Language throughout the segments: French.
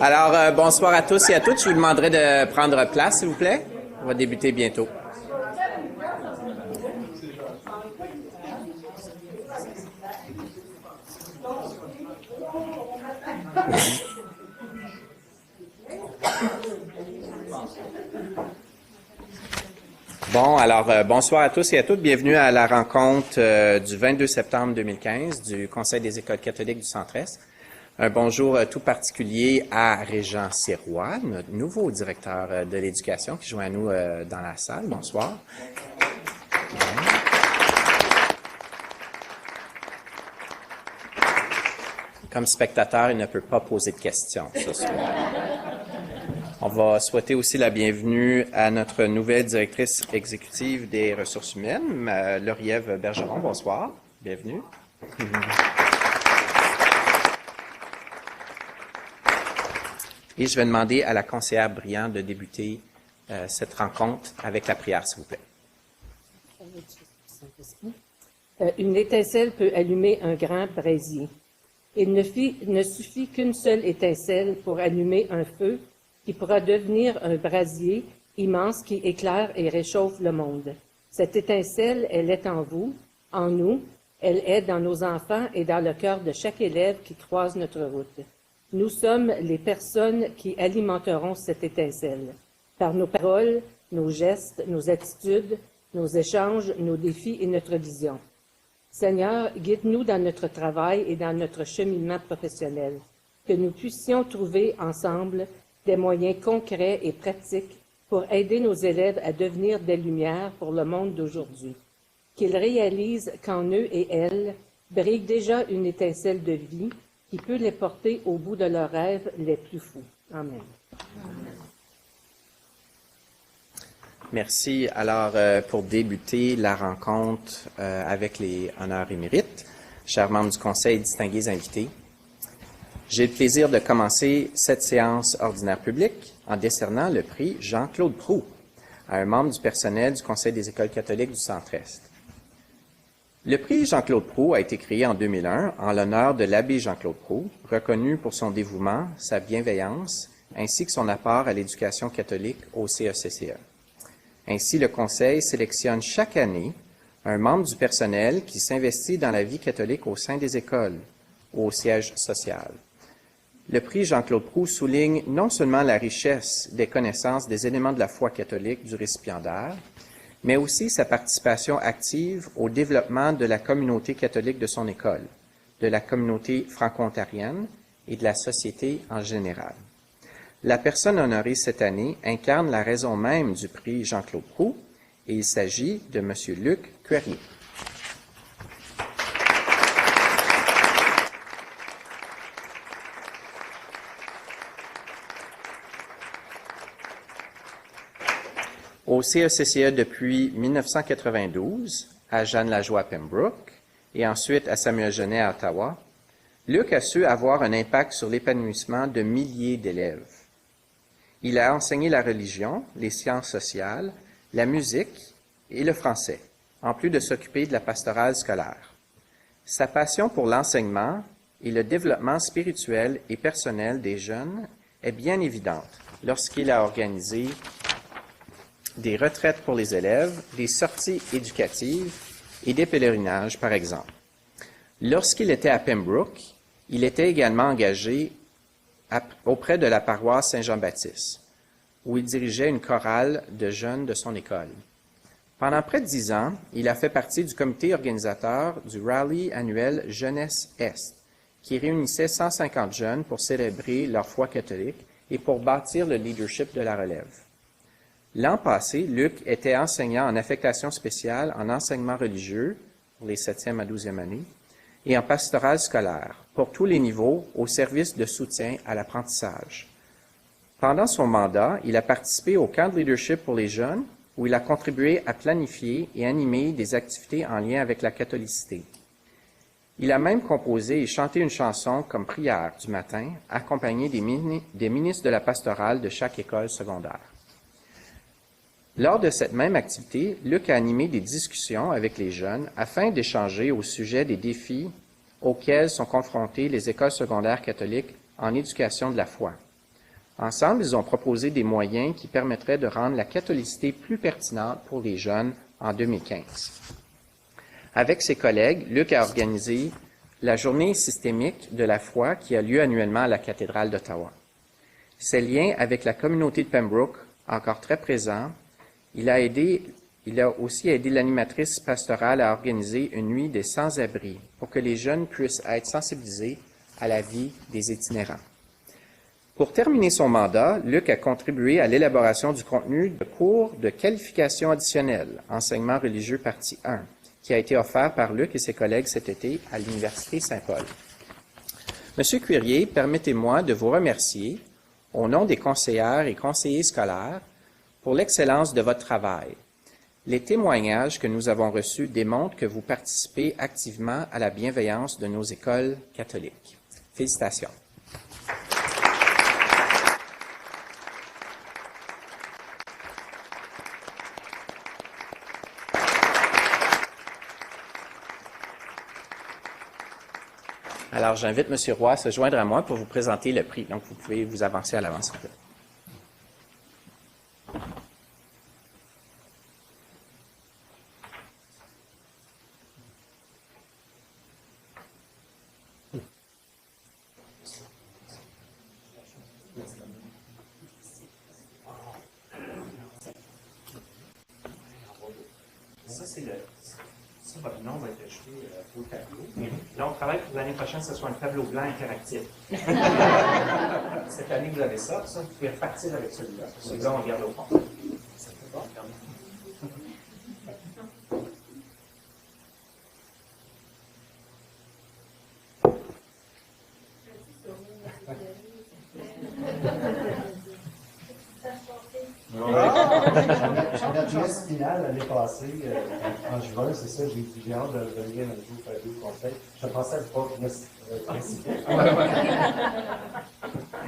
Alors, bonsoir à tous et à toutes. Je vous demanderai de prendre place, s'il vous plaît. On va débuter bientôt. Bon, alors, bonsoir à tous et à toutes. Bienvenue à la rencontre du 22 septembre 2015 du Conseil des écoles catholiques du Centre-Est. Un bonjour tout particulier à Régent Sirois, notre nouveau directeur de l'éducation qui joint à nous dans la salle. Bonsoir. Comme spectateur, il ne peut pas poser de questions ce soir. On va souhaiter aussi la bienvenue à notre nouvelle directrice exécutive des ressources humaines, Lauriève Bergeron. Bonsoir. Bienvenue. Et je vais demander à la conseillère Briand de débuter cette rencontre avec la prière, s'il vous plaît. Une étincelle peut allumer un grand brasier. Il ne suffit qu'une seule étincelle pour allumer un feu qui pourra devenir un brasier immense qui éclaire et réchauffe le monde. Cette étincelle, elle est en vous, en nous, elle est dans nos enfants et dans le cœur de chaque élève qui croise notre route. Nous sommes les personnes qui alimenteront cette étincelle, par nos paroles, nos gestes, nos attitudes, nos échanges, nos défis et notre vision. Seigneur, guide-nous dans notre travail et dans notre cheminement professionnel, que nous puissions trouver ensemble des moyens concrets et pratiques pour aider nos élèves à devenir des lumières pour le monde d'aujourd'hui, qu'ils réalisent qu'en eux et elles brille déjà une étincelle de vie qui peut les porter au bout de leurs rêves les plus fous. Amen. Merci. Alors, pour débuter la rencontre avec les honneurs et mérites, chers membres du Conseil et distingués invités, j'ai le plaisir de commencer cette séance ordinaire publique en décernant le prix Jean-Claude Proulx à un membre du personnel du Conseil des écoles catholiques du Centre-Est. Le prix Jean-Claude Proulx a été créé en 2001 en l'honneur de l'abbé Jean-Claude Proulx, reconnu pour son dévouement, sa bienveillance, ainsi que son apport à l'éducation catholique au CECCE. Ainsi, le Conseil sélectionne chaque année un membre du personnel qui s'investit dans la vie catholique au sein des écoles, au siège social. Le prix Jean-Claude Proulx souligne non seulement la richesse des connaissances des éléments de la foi catholique du récipiendaire, mais aussi sa participation active au développement de la communauté catholique de son école, de la communauté franco-ontarienne et de la société en général. La personne honorée cette année incarne la raison même du prix Jean-Claude Proulx et il s'agit de M. Luc Cuerrier. Au CECCE depuis 1992, à Jeanne-Lajoie à Pembroke et ensuite à Samuel Genet à Ottawa, Luc a su avoir un impact sur l'épanouissement de milliers d'élèves. Il a enseigné la religion, les sciences sociales, la musique et le français, en plus de s'occuper de la pastorale scolaire. Sa passion pour l'enseignement et le développement spirituel et personnel des jeunes est bien évidente lorsqu'il a organisé des retraites pour les élèves, des sorties éducatives et des pèlerinages, par exemple. Lorsqu'il était à Pembroke, il était également engagé auprès de la paroisse Saint-Jean-Baptiste, où il dirigeait une chorale de jeunes de son école. Pendant près de 10 ans, il a fait partie du comité organisateur du rallye annuel Jeunesse Est, qui réunissait 150 jeunes pour célébrer leur foi catholique et pour bâtir le leadership de la relève. L'an passé, Luc était enseignant en affectation spéciale en enseignement religieux pour les 7e à 12e années et en pastoral scolaire pour tous les niveaux au service de soutien à l'apprentissage. Pendant son mandat, il a participé au camp de leadership pour les jeunes où il a contribué à planifier et animer des activités en lien avec la catholicité. Il a même composé et chanté une chanson comme prière du matin, accompagné des ministres de la pastorale de chaque école secondaire. Lors de cette même activité, Luc a animé des discussions avec les jeunes afin d'échanger au sujet des défis auxquels sont confrontées les écoles secondaires catholiques en éducation de la foi. Ensemble, ils ont proposé des moyens qui permettraient de rendre la catholicité plus pertinente pour les jeunes en 2015. Avec ses collègues, Luc a organisé la journée systémique de la foi qui a lieu annuellement à la cathédrale d'Ottawa. Ses liens avec la communauté de Pembroke, encore très présents, il a aussi aidé l'animatrice pastorale à organiser une nuit des sans-abri pour que les jeunes puissent être sensibilisés à la vie des itinérants. Pour terminer son mandat, Luc a contribué à l'élaboration du contenu de cours de qualification additionnelle, enseignement religieux partie 1, qui a été offert par Luc et ses collègues cet été à l'Université Saint-Paul. Monsieur Cuirier, permettez-moi de vous remercier, au nom des conseillères et conseillers scolaires, pour l'excellence de votre travail. Les témoignages que nous avons reçus démontrent que vous participez activement à la bienveillance de nos écoles catholiques. Félicitations. Alors, j'invite M. Roy à se joindre à moi pour vous présenter le prix. Donc, vous pouvez vous avancer à l'avant, s'il vous plaît. Votre nom va être ajouté au tableau. Là, on travaille pour l'année prochaine, que ce soit un tableau blanc interactif. Cette année, vous avez ça. Vous pouvez repartir avec celui-là. Celui-là, on regarde au fond. Ça fait bon, J'ai la pièce finale l'année passée, en juin, c'est ça, j'ai hâte de revenir un jour faire deux conseils. Je pensais à pas préciser.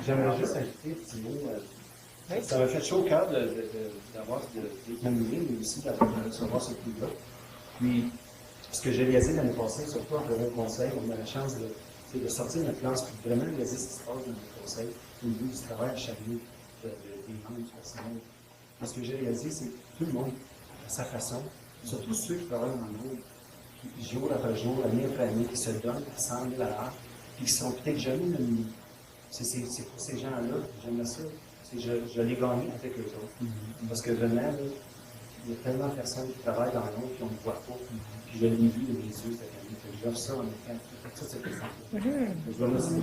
J'aimerais juste ajouter un petit mot. Ça m'a fait chaud au cœur d'avoir d'être nominé, mais aussi de recevoir ce prix-là. Puis, ce que j'ai réalisé l'année passée, surtout en premier conseil, on a la chance de sortir notre classe pour vraiment réaliser ce qui se passe dans le conseil au niveau du travail acharné des gens du personnel. Ce que j'ai réalisé, c'est que tout le monde, à sa façon, surtout ceux qui travaillent dans le monde, qui jour après jour, année après année, qui se donnent, qui s'en mêlent à l'art, puis qui sont peut-être jamais nominés. C'est pour ces gens-là, j'aime ça. Je l'ai gagné avec eux autres. Parce que vraiment, là, il y a tellement de personnes qui travaillent dans le monde qui on ne voit pas. Puis je l'ai vu de mes yeux cette année. Je ça en étant toute cette question. Je vous remercie.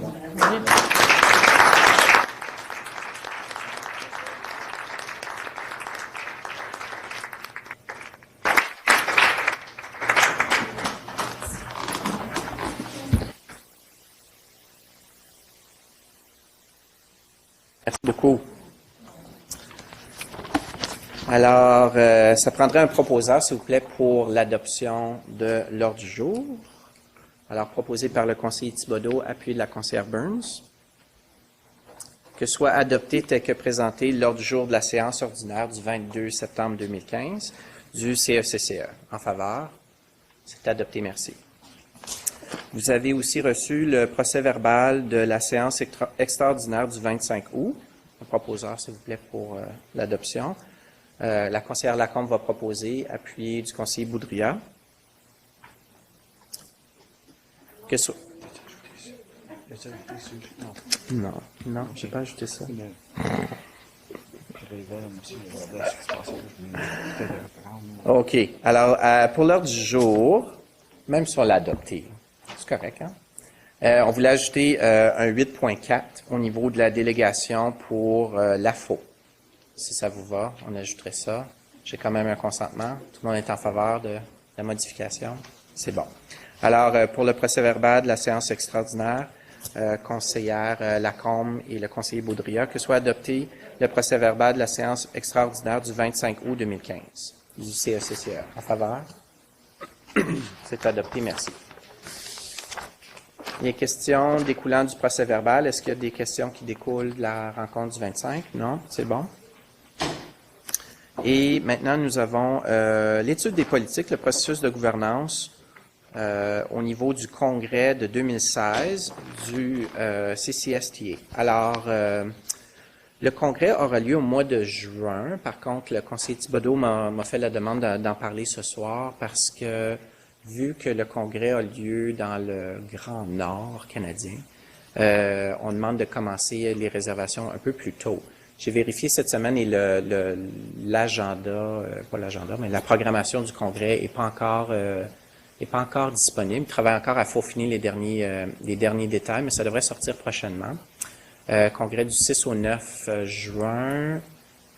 Merci beaucoup. Alors, ça prendrait un proposeur, s'il vous plaît, pour l'adoption de l'ordre du jour. Alors, proposé par le conseiller Thibodeau, appuyé de la conseillère Burns. Que soit adopté tel que présenté l'ordre du jour de la séance ordinaire du 22 septembre 2015 du CECCE. En faveur? C'est adopté, merci. Vous avez aussi reçu le procès-verbal de la séance extraordinaire du 25 août. Un proposeur, s'il vous plaît, pour l'adoption. La conseillère Lacombe va proposer, appuyé du conseiller Boudria. Non, je n'ai pas ajouté ça. OK. Alors, pour l'ordre du jour, même si on l'a adopté, c'est correct, hein? On voulait ajouter un 8.4 au niveau de la délégation pour l'AFO. Si ça vous va, on ajouterait ça. J'ai quand même un consentement. Tout le monde est en faveur de la modification. C'est bon. Alors, pour le procès-verbal de la séance extraordinaire, conseillère Lacombe et le conseiller Baudria, que soit adopté le procès-verbal de la séance extraordinaire du 25 août 2015 du CECCE. En faveur? C'est adopté. Merci. Les questions découlant du procès-verbal, est-ce qu'il y a des questions qui découlent de la rencontre du 25? Non? C'est bon. Et maintenant, nous avons l'étude des politiques, le processus de gouvernance au niveau du congrès de 2016 du CCSTA. Alors, Le congrès aura lieu au mois de juin. Par contre, le conseiller Thibodeau m'a fait la demande d'en parler ce soir parce que, vu que le congrès a lieu dans le Grand Nord canadien, on demande de commencer les réservations un peu plus tôt. J'ai vérifié cette semaine et l'agenda, pas l'agenda, mais la programmation du congrès est pas encore disponible. Il travaille encore à peaufiner les derniers détails, mais ça devrait sortir prochainement. Congrès du 6 au 9 juin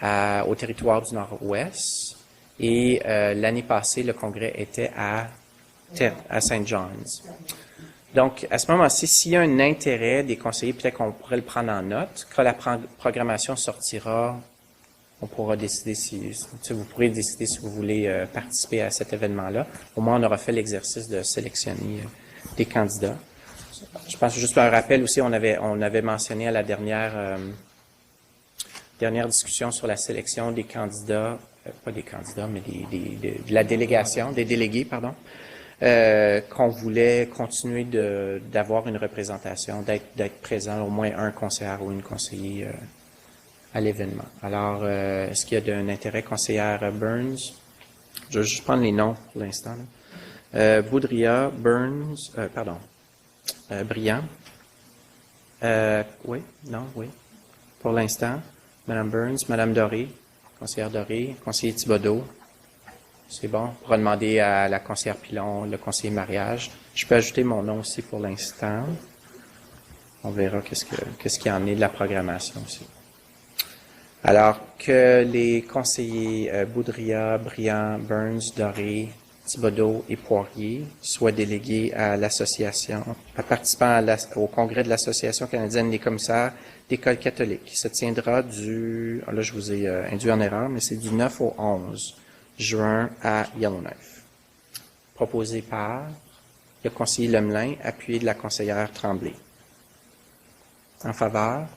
au territoire du Nord-Ouest. Et l'année passée, le congrès était à St. John's. Donc, à ce moment-ci, s'il y a un intérêt des conseillers, peut-être qu'on pourrait le prendre en note. Quand la programmation sortira, on pourra décider vous pourrez décider si vous voulez participer à cet événement-là. Au moins, on aura fait l'exercice de sélectionner des candidats. Je pense juste un rappel aussi, on avait mentionné à la dernière discussion sur la sélection des candidats, pas des candidats, mais de la délégation, des délégués, pardon, qu'on voulait continuer d'avoir une représentation, d'être présent au moins un conseiller ou une conseillère à l'événement. Alors, est-ce qu'il y a un intérêt, conseillère Burns? Je vais juste prendre les noms pour l'instant. Boudria, Burns, Briand. Oui, non, oui. Pour l'instant, Mme Burns, Mme Doré, conseillère Doré, conseiller Thibodeau. C'est bon. On pourra demander à la conseillère Pilon, le conseiller mariage. Je peux ajouter mon nom aussi pour l'instant. On verra qu'est-ce qui en est de la programmation aussi. Alors, que les conseillers Boudria, Briand, Burns, Doré, Thibodeau et Poirier soient délégués à l'association, participant au congrès de l'Association canadienne des commissaires d'école catholique, qui se tiendra là je vous ai induit en erreur, mais c'est du 9 au 11 juin à Yellowknife. Proposé par le conseiller Lemelin, appuyé de la conseillère Tremblay. En faveur?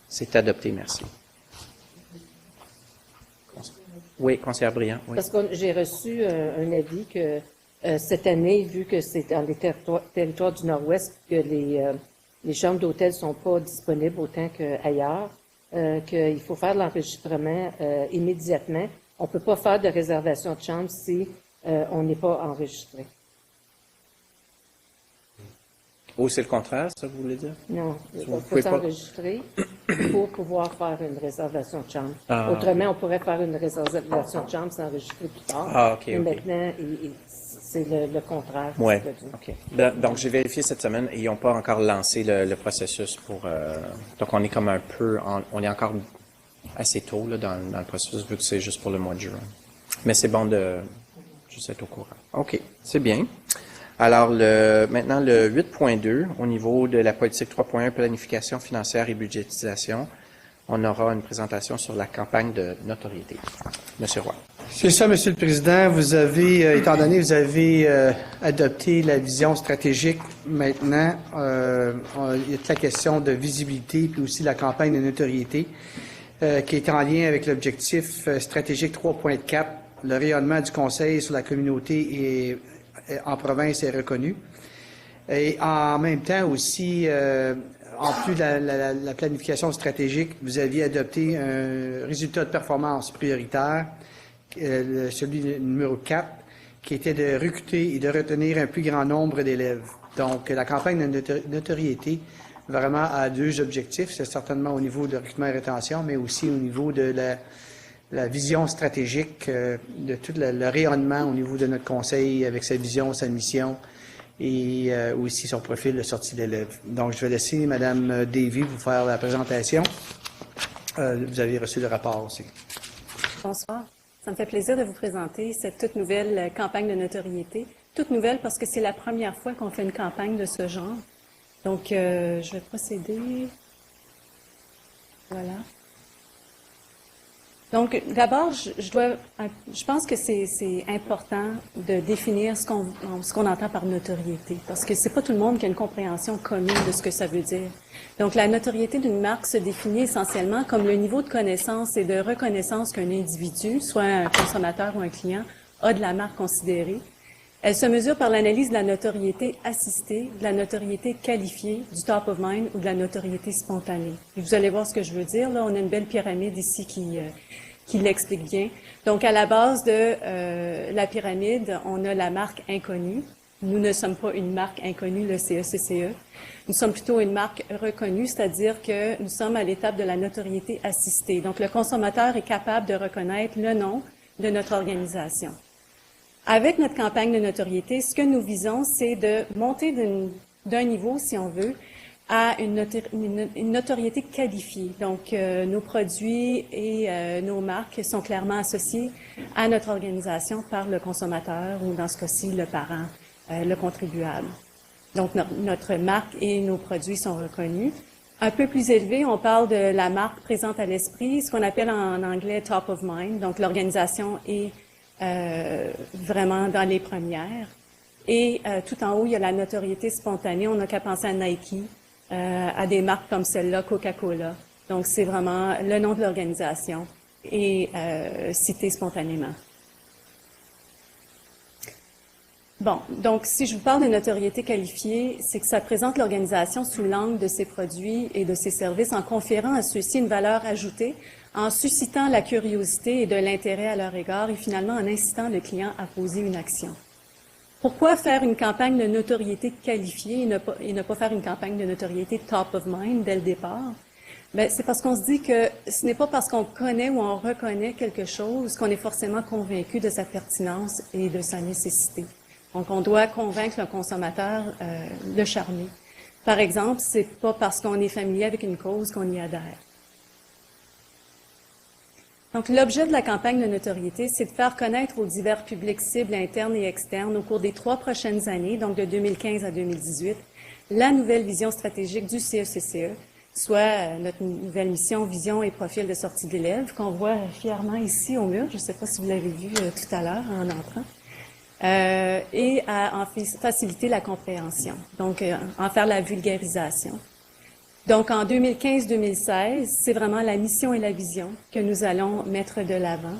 C'est adopté, merci. Oui, conseillère Briand. Oui. Parce que j'ai reçu un avis que cette année, vu que c'est dans les territoires du Nord-Ouest, que les chambres d'hôtel sont pas disponibles autant qu'ailleurs, qu'il faut faire l'enregistrement immédiatement. On peut pas faire de réservation de chambre si on n'est pas enregistré. Ou c'est le contraire, ça vous voulez dire? Non, il Vous faut pouvez pas- s'enregistrer pour pouvoir faire une réservation de chambre. Ah, Autrement, on pourrait faire une réservation de chambre s'enregistrer plus tard. Ah, ok, Mais ok. maintenant, c'est le contraire. Oui, qui se produit. OK. Donc, j'ai vérifié cette semaine et ils n'ont pas encore lancé le processus pour... donc, on est comme un peu... on est encore assez tôt là, dans le processus, vu que c'est juste pour le mois de juin. Mais c'est bon de juste être au courant. OK, c'est bien. Alors, maintenant, le 8.2, au niveau de la politique 3.1, planification financière et budgétisation, on aura une présentation sur la campagne de notoriété. Monsieur Roy. C'est ça, Monsieur le Président. Vous avez, étant donné que vous avez adopté la vision stratégique maintenant, il y a toute la question de visibilité, puis aussi la campagne de notoriété, qui est en lien avec l'objectif stratégique 3.4. Le rayonnement du Conseil sur la communauté en province est reconnu. Et en même temps aussi, en plus de la planification stratégique, vous aviez adopté un résultat de performance prioritaire, celui numéro 4, qui était de recruter et de retenir un plus grand nombre d'élèves. Donc, la campagne de notoriété, vraiment, a deux objectifs. C'est certainement au niveau de recrutement et rétention, mais aussi au niveau de la vision stratégique, de tout le rayonnement au niveau de notre conseil avec sa vision, sa mission et aussi son profil de sortie d'élèves. Donc, je vais laisser Mme Davy vous faire la présentation. Vous avez reçu le rapport aussi. Bonsoir. Ça me fait plaisir de vous présenter cette toute nouvelle campagne de notoriété. Toute nouvelle parce que c'est la première fois qu'on fait une campagne de ce genre. Donc, je vais procéder. Voilà. Donc, d'abord, je pense que c'est important de définir ce qu'on entend par notoriété, parce que c'est pas tout le monde qui a une compréhension commune de ce que ça veut dire. Donc, la notoriété d'une marque se définit essentiellement comme le niveau de connaissance et de reconnaissance qu'un individu, soit un consommateur ou un client, a de la marque considérée. Elle se mesure par l'analyse de la notoriété assistée, de la notoriété qualifiée, du top of mind ou de la notoriété spontanée. Et vous allez voir ce que je veux dire. Là, on a une belle pyramide ici qui l'explique bien. Donc, à la base de la pyramide, on a la marque inconnue. Nous ne sommes pas une marque inconnue, le CECCE. Nous sommes plutôt une marque reconnue, c'est-à-dire que nous sommes à l'étape de la notoriété assistée. Donc, le consommateur est capable de reconnaître le nom de notre organisation. Avec notre campagne de notoriété, ce que nous visons, c'est de monter d'un niveau, si on veut, à une notoriété qualifiée. Donc, nos produits et nos marques sont clairement associés à notre organisation par le consommateur ou, dans ce cas-ci, le parent, le contribuable. Donc, notre marque et nos produits sont reconnus. Un peu plus élevé, on parle de la marque présente à l'esprit, ce qu'on appelle en anglais « top of mind ». Donc, l'organisation est vraiment dans les premières. Et tout en haut, il y a la notoriété spontanée. On n'a qu'à penser à Nike, à des marques comme celle-là, Coca-Cola. Donc, c'est vraiment le nom de l'organisation et cité spontanément. Bon, donc si je vous parle de notoriété qualifiée, c'est que ça présente l'organisation sous l'angle de ses produits et de ses services en conférant à ceux-ci une valeur ajoutée, en suscitant la curiosité et de l'intérêt à leur égard et finalement en incitant le client à poser une action. Pourquoi faire une campagne de notoriété qualifiée et ne pas faire une campagne de notoriété top of mind dès le départ? Bien, c'est parce qu'on se dit que ce n'est pas parce qu'on connaît ou on reconnaît quelque chose qu'on est forcément convaincu de sa pertinence et de sa nécessité. Donc, on doit convaincre le consommateur, le charmer. Par exemple, c'est pas parce qu'on est familier avec une cause qu'on y adhère. Donc, l'objet de la campagne de notoriété, c'est de faire connaître aux divers publics cibles internes et externes au cours des 3 prochaines années, donc de 2015 à 2018, la nouvelle vision stratégique du CECCE, soit notre nouvelle mission, vision et profil de sortie d'élèves, qu'on voit fièrement ici au mur. Je ne sais pas si vous l'avez vu tout à l'heure en entrant. Et à en faciliter la compréhension, donc en faire la vulgarisation. Donc, en 2015-2016, c'est vraiment la mission et la vision que nous allons mettre de l'avant.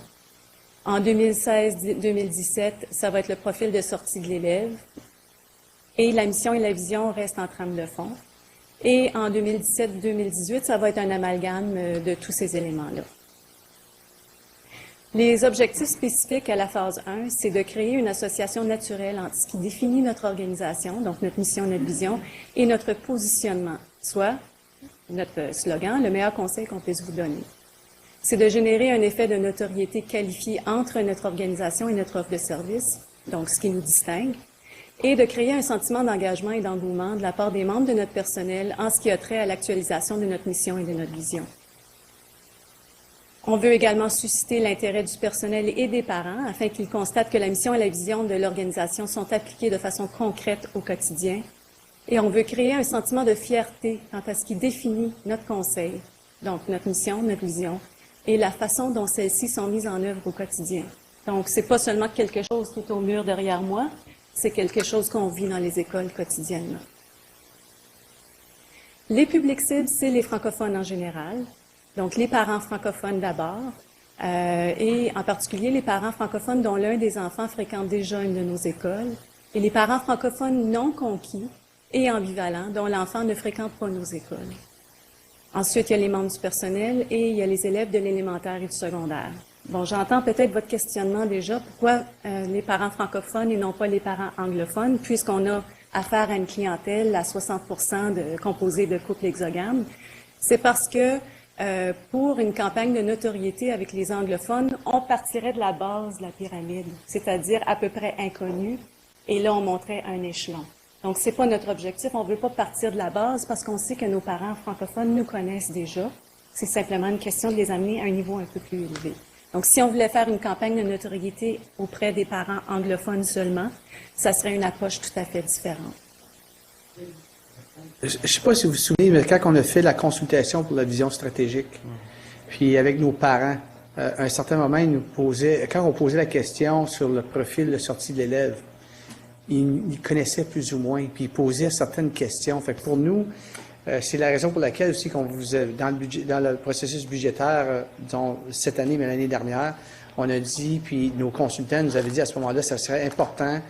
En 2016-2017, ça va être le profil de sortie de l'élève. Et la mission et la vision restent en trame de fond. Et en 2017-2018, ça va être un amalgame de tous ces éléments-là. Les objectifs spécifiques à la phase 1, c'est de créer une association naturelle entre ce qui définit notre organisation, donc notre mission, notre vision, et notre positionnement, soit notre slogan, le meilleur conseil qu'on puisse vous donner. C'est de générer un effet de notoriété qualifié entre notre organisation et notre offre de service, donc ce qui nous distingue, et de créer un sentiment d'engagement et d'engouement de la part des membres de notre personnel en ce qui a trait à l'actualisation de notre mission et de notre vision. On veut également susciter l'intérêt du personnel et des parents afin qu'ils constatent que la mission et la vision de l'organisation sont appliquées de façon concrète au quotidien. Et on veut créer un sentiment de fierté quant à ce qui définit notre conseil, donc notre mission, notre vision, et la façon dont celles-ci sont mises en œuvre au quotidien. Donc, c'est pas seulement quelque chose qui est au mur derrière moi, c'est quelque chose qu'on vit dans les écoles quotidiennement. Les publics cibles, c'est les francophones en général. Donc, les parents francophones d'abord, et en particulier les parents francophones dont l'un des enfants fréquente déjà une de nos écoles, et les parents francophones non conquis et ambivalents dont l'enfant ne fréquente pas nos écoles. Ensuite, il y a les membres du personnel et il y a les élèves de l'élémentaire et du secondaire. Bon, j'entends peut-être votre questionnement déjà, pourquoi les parents francophones et non pas les parents anglophones, puisqu'on a affaire à une clientèle à 60% composée de couples exogames. C'est parce que pour une campagne de notoriété avec les anglophones, on partirait de la base de la pyramide, c'est-à-dire à peu près inconnue, et là, on montrait un échelon. Donc, c'est pas notre objectif, on veut pas partir de la base parce qu'on sait que nos parents francophones nous connaissent déjà. C'est simplement une question de les amener à un niveau un peu plus élevé. Donc, si on voulait faire une campagne de notoriété auprès des parents anglophones seulement, ça serait une approche tout à fait différente. Je ne sais pas si vous vous souvenez, mais quand on a fait la consultation pour la vision stratégique, puis avec nos parents, à un certain moment, ils nous posaient, quand on posait la question sur le profil de sortie de l'élève, ils connaissaient plus ou moins, puis ils posaient certaines questions. Fait que pour nous, c'est la raison pour laquelle aussi qu'on vous a, dans le processus budgétaire, disons cette année, mais l'année dernière, on a dit, puis nos consultants nous avaient dit à ce moment-là, ça serait important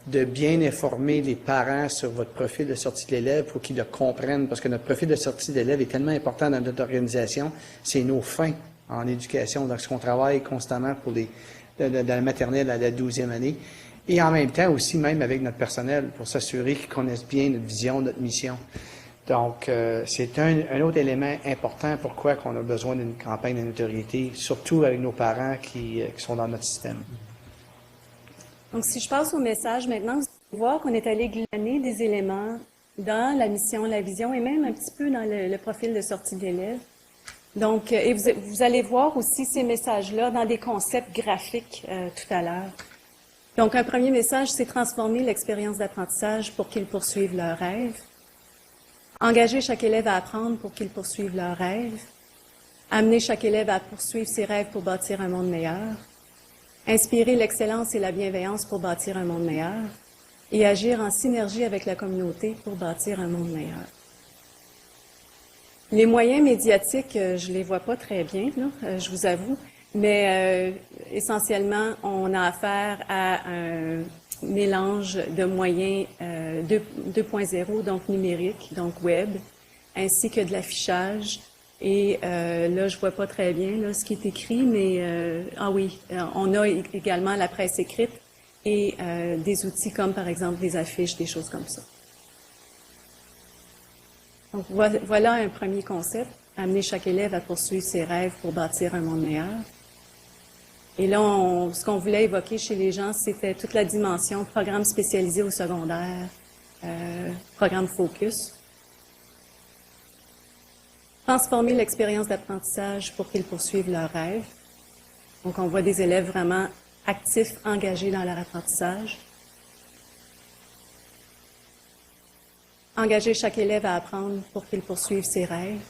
de bien informer les parents sur votre profil de sortie de l'élève pour qu'ils le comprennent, parce que notre profil de sortie de l'élève est tellement important dans notre organisation, c'est nos fins en éducation, donc ce qu'on travaille constamment pour de la maternelle à la 12e année, et en même temps aussi même avec notre personnel pour s'assurer qu'ils connaissent bien notre vision, notre mission. Donc, c'est un autre élément important pourquoi on a besoin d'une campagne de notoriété, surtout avec nos parents qui sont dans notre système. Donc, si je passe au message maintenant, vous allez voir qu'on est allé glaner des éléments dans la mission, la vision et même un petit peu dans le profil de sortie d'élève. Donc, et vous allez voir aussi ces messages-là dans des concepts graphiques tout à l'heure. Donc, un premier message, c'est transformer l'expérience d'apprentissage pour qu'ils poursuivent leurs rêves. Engager chaque élève à apprendre pour qu'ils poursuivent leurs rêves. Amener chaque élève à poursuivre ses rêves pour bâtir un monde meilleur. Inspirer l'excellence et la bienveillance pour bâtir un monde meilleur. Et agir en synergie avec la communauté pour bâtir un monde meilleur. Les moyens médiatiques, je les vois pas très bien, là, je vous avoue, mais essentiellement, on a affaire à un mélange de moyens 2.0, donc numérique, donc web, ainsi que de l'affichage. Et là, je vois pas très bien là, ce qui est écrit, mais on a également la presse écrite et des outils comme, par exemple, des affiches, des choses comme ça. Donc, voilà un premier concept, amener chaque élève à poursuivre ses rêves pour bâtir un monde meilleur. Et là, ce qu'on voulait évoquer chez les gens, c'était toute la dimension programme spécialisé au secondaire, programme focus. Transformer l'expérience d'apprentissage pour qu'ils poursuivent leurs rêves. Donc, on voit des élèves vraiment actifs, engagés dans leur apprentissage. Engager chaque élève à apprendre pour qu'il poursuive ses rêves.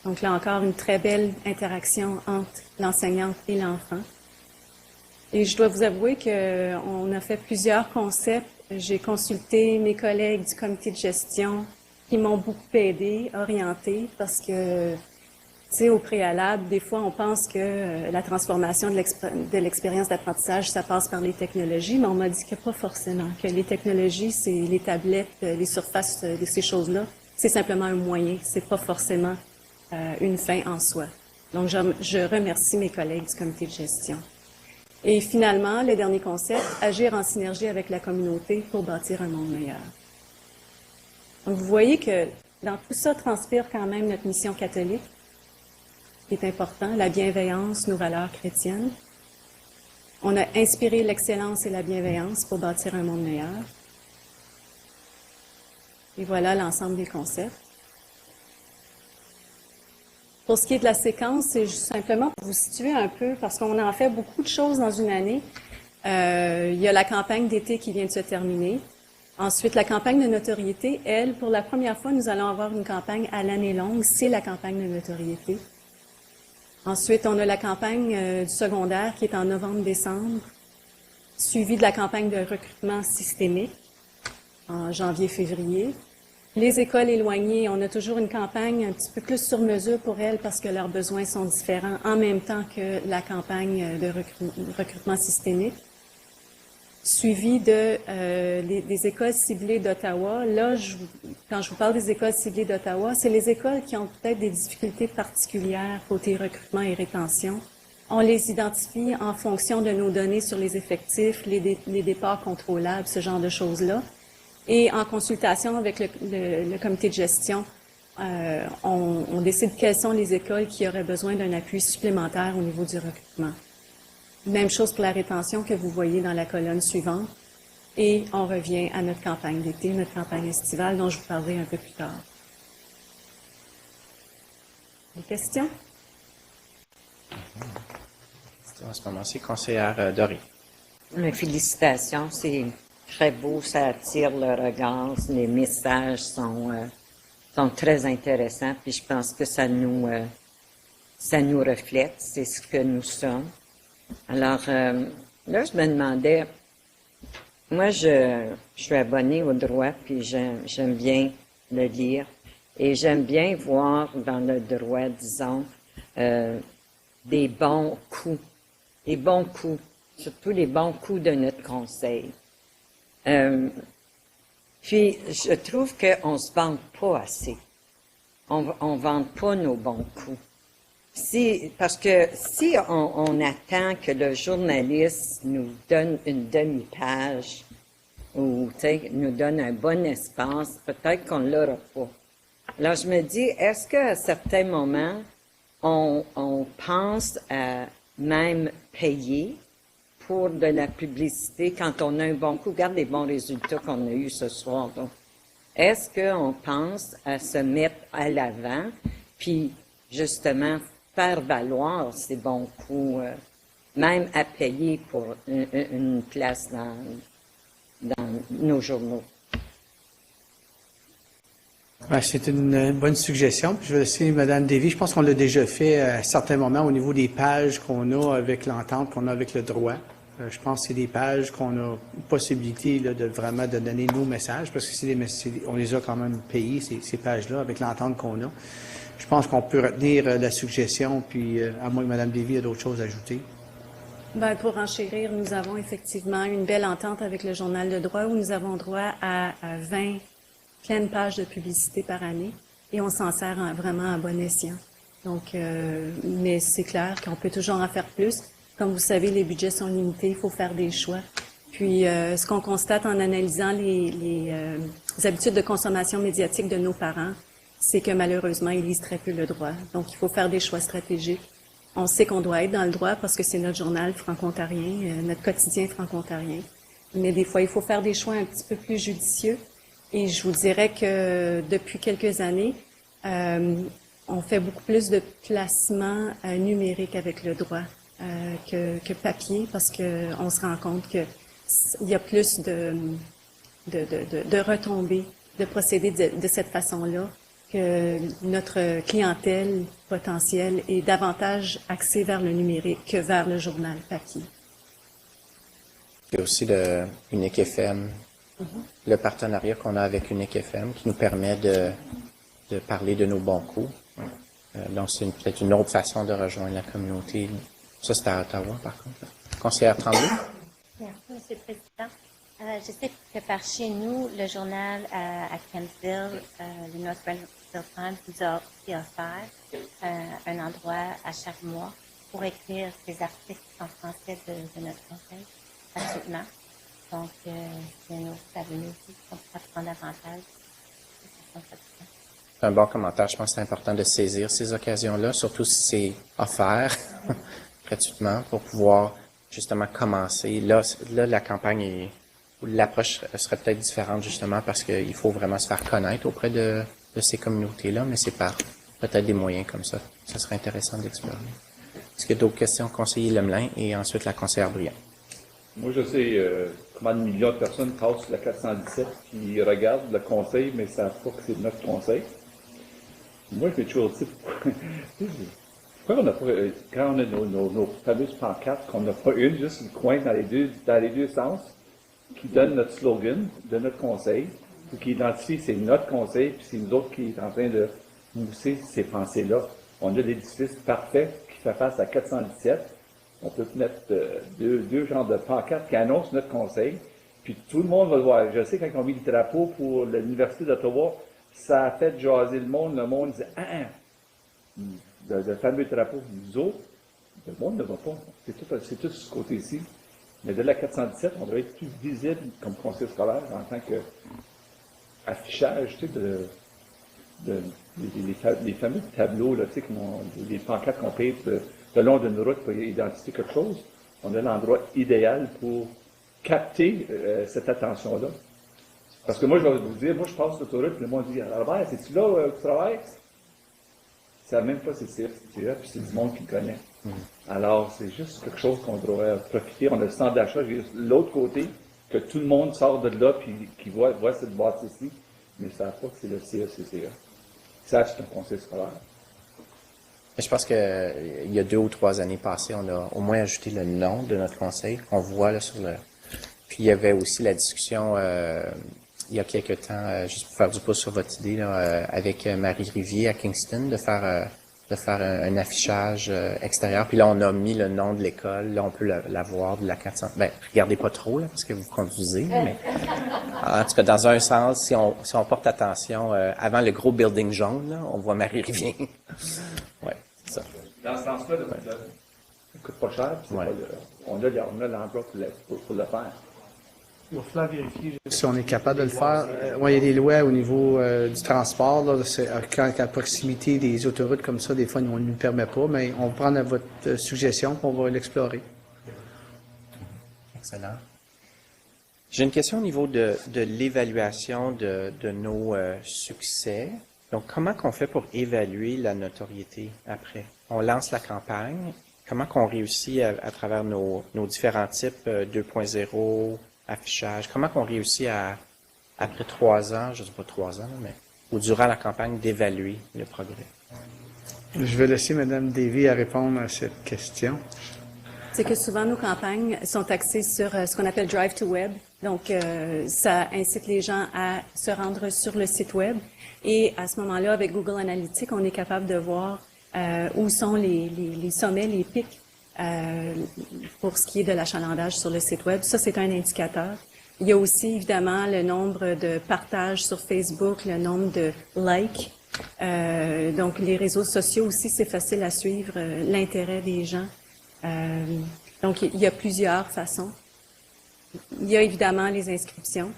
Donc là encore, une très belle interaction entre l'enseignante et l'enfant. Et je dois vous avouer qu'on a fait plusieurs concepts. J'ai consulté mes collègues du comité de gestion qui m'ont beaucoup aidé, orienté, parce que, tu sais, au préalable, des fois, on pense que la transformation de l'expérience d'apprentissage, ça passe par les technologies, mais on m'a dit que pas forcément, que les technologies, c'est les tablettes, les surfaces de ces choses-là, c'est simplement un moyen, c'est pas forcément une fin en soi. Donc, je remercie mes collègues du comité de gestion. Et finalement, le dernier concept, agir en synergie avec la communauté pour bâtir un monde meilleur. Donc, vous voyez que dans tout ça transpire quand même notre mission catholique, qui est important, la bienveillance, nos valeurs chrétiennes. On a inspiré l'excellence et la bienveillance pour bâtir un monde meilleur. Et voilà l'ensemble des concepts. Pour ce qui est de la séquence, c'est simplement pour vous situer un peu, parce qu'on en fait beaucoup de choses dans une année. Il y a la campagne d'été qui vient de se terminer. Ensuite, la campagne de notoriété, elle, pour la première fois, nous allons avoir une campagne à l'année longue. C'est la campagne de notoriété. Ensuite, on a la campagne du secondaire qui est en novembre-décembre, suivie de la campagne de recrutement systémique en janvier-février. Les écoles éloignées, on a toujours une campagne un petit peu plus sur mesure pour elles parce que leurs besoins sont différents en même temps que la campagne de recrutement systémique. Suivi de des écoles ciblées d'Ottawa. Là, quand je vous parle des écoles ciblées d'Ottawa, c'est les écoles qui ont peut-être des difficultés particulières côté recrutement et rétention. On les identifie en fonction de nos données sur les effectifs, les départs contrôlables, ce genre de choses-là. Et en consultation avec le comité de gestion, on décide quelles sont les écoles qui auraient besoin d'un appui supplémentaire au niveau du recrutement. Même chose pour la rétention que vous voyez dans la colonne suivante. Et on revient à notre campagne d'été, notre campagne estivale, dont je vous parlerai un peu plus tard. Des questions? En ce moment-ci, conseillère Dory. Félicitations, c'est très beau, ça attire le regard, les messages sont très intéressants, puis je pense que ça nous reflète, c'est ce que nous sommes. Alors, là, je me demandais, moi, je suis abonnée au droit, puis j'aime bien le lire, et j'aime bien voir dans le droit, disons, des bons coups, surtout les bons coups de notre conseil. Puis, je trouve qu'on ne se vante pas assez. On ne vante pas nos bons coups. Parce que si on attend que le journaliste nous donne une demi-page ou nous donne un bon espace, peut-être qu'on ne l'aura pas. Alors, je me dis, est-ce qu'à certains moments, on pense à même payer pour de la publicité quand on a un bon coup? Regarde les bons résultats qu'on a eus ce soir. Donc, est-ce qu'on pense à se mettre à l'avant, puis justement faire valoir ces bons coups, même à payer pour une place dans nos journaux? Ouais, c'est une bonne suggestion. Puis je vais laisser Mme Davy. Je pense qu'on l'a déjà fait à certains moments au niveau des pages qu'on a avec l'entente, qu'on a avec le droit. Je pense que c'est des pages qu'on a possibilité là, de vraiment de donner nos messages, parce que on les a quand même payés, ces pages-là, avec l'entente qu'on a. Je pense qu'on peut retenir la suggestion, puis à moins que Mme Davy ait d'autres choses à ajouter. Ben, pour enchérir, nous avons effectivement une belle entente avec le Journal de droit où nous avons droit à 20 pleines pages de publicité par année et on s'en sert vraiment à bon escient. Donc, mais c'est clair qu'on peut toujours en faire plus. Comme vous savez, les budgets sont limités, il faut faire des choix. Puis, ce qu'on constate en analysant les habitudes de consommation médiatique de nos parents, c'est que malheureusement, ils lisent très peu le droit. Donc, il faut faire des choix stratégiques. On sait qu'on doit être dans le droit parce que c'est notre journal franco-ontarien, notre quotidien franco-ontarien. Mais des fois, il faut faire des choix un petit peu plus judicieux. Et je vous dirais que depuis quelques années, on fait beaucoup plus de placements numériques avec le droit que papier parce qu'on se rend compte qu'il y a plus de retombées, de procéder de cette façon-là, que notre clientèle potentielle est davantage axée vers le numérique que vers le journal papier. Il y a aussi Unique FM, le partenariat qu'on a avec Unique FM qui nous permet de parler de nos bons coups. Donc, c'est peut-être une autre façon de rejoindre la communauté. Ça, c'est à Ottawa, par contre. Conseillère Tremblay? Merci, M. le Président. Je sais que par chez nous, le journal à Kempsville, le North Renfrew Times, nous a aussi offert un endroit à chaque mois pour écrire des articles en français de notre conseil, gratuitement. Donc, c'est une autre avenue aussi qu'on pourra prendre avantage. C'est un bon commentaire. Je pense que c'est important de saisir ces occasions-là, surtout si c'est offert gratuitement pour pouvoir justement commencer. Là, la campagne l'approche serait peut-être différente justement parce qu'il faut vraiment se faire connaître auprès de ces communautés-là, mais c'est par peut-être des moyens comme ça. Ça serait intéressant d'explorer. Est-ce qu'il y a d'autres questions, conseiller Lemelin et ensuite la conseillère Briand? Moi, je sais comment de millions de personnes passent la 417 qui regardent le conseil, mais ne savent pas que c'est notre conseil. Moi, je m'ai toujours dit, pourquoi on n'a pas, quand on a nos fameuses pancartes, qu'on n'a pas une, juste une coin dans les deux sens, qui donne notre slogan de notre conseil, ou qui identifie c'est notre conseil, puis c'est nous autres qui est en train de mousser ces pensées-là. On a l'édifice parfait qui fait face à 417. On peut mettre deux genres de pancartes qui annoncent notre conseil, puis tout le monde va le voir. Je sais, quand ils ont mis le drapeau pour l'Université d'Ottawa, ça a fait jaser le monde. Le monde disait, le fameux drapeau, nous autres, le monde ne va pas. C'est tout ce côté-ci. Mais de la 417, on devrait être plus visible comme conseil scolaire en tant qu'affichage, tu sais, les fameux tableaux, là, tu sais, les pancartes qu'on paye le long d'une route pour identifier quelque chose. On a l'endroit idéal pour capter cette attention-là. Parce que moi, je vais vous dire, moi, je passe l'autoroute, puis le monde dit, Albert, c'est-tu là où tu travailles? C'est même pas c'est là, puis c'est du monde qui le connaît. Alors, c'est juste quelque chose qu'on devrait profiter. On a le centre d'achat, j'ai l'autre côté, que tout le monde sort de là, puis qui voit cette boîte-ci, mais ils ne savent pas que c'est le CECCA. Ça, c'est un conseil scolaire. Je pense qu'il y a 2 ou 3 années passées, on a au moins ajouté le nom de notre conseil. On voit là sur le... Puis il y avait aussi la discussion il y a quelques temps, juste pour faire du pouce sur votre idée, là, avec Marie Rivier à Kingston, de faire un affichage extérieur. Puis là, on a mis le nom de l'école. Là, on peut la voir de la 400. Ben, regardez pas trop, là, parce que vous conduisez, mais En tout cas, dans un sens, si on porte attention, avant le gros building jaune, là, on voit Marie-Rivière. Oui, c'est ça. Dans ce sens-là, ça ne coûte pas cher. Puis Ouais. on a l'emploi pour le faire. Il va falloir vérifier. Si on est capable de le faire, il y a des lois au niveau du transport. Là, quand à proximité des autoroutes comme ça, des fois, on ne nous permet pas, mais on va prendre votre suggestion et on va l'explorer. Excellent. J'ai une question au niveau de l'évaluation de nos succès. Donc, comment qu'on fait pour évaluer la notoriété après? On lance la campagne. Comment qu'on réussit à travers nos différents types 2.0, affichage, comment qu'on réussit après 3 ans, je ne dis pas 3 ans, mais ou durant la campagne, d'évaluer le progrès? Je vais laisser Mme Davy à répondre à cette question. C'est que souvent, nos campagnes sont axées sur ce qu'on appelle Drive to Web. Donc, ça incite les gens à se rendre sur le site Web. Et à ce moment-là, avec Google Analytics, on est capable de voir où sont les sommets, les pics pour ce qui est de l'achalandage sur le site Web. Ça, c'est un indicateur. Il y a aussi, évidemment, le nombre de partages sur Facebook, le nombre de likes. Donc, les réseaux sociaux aussi, c'est facile à suivre l'intérêt des gens. Donc, il y a plusieurs façons. Il y a évidemment les inscriptions.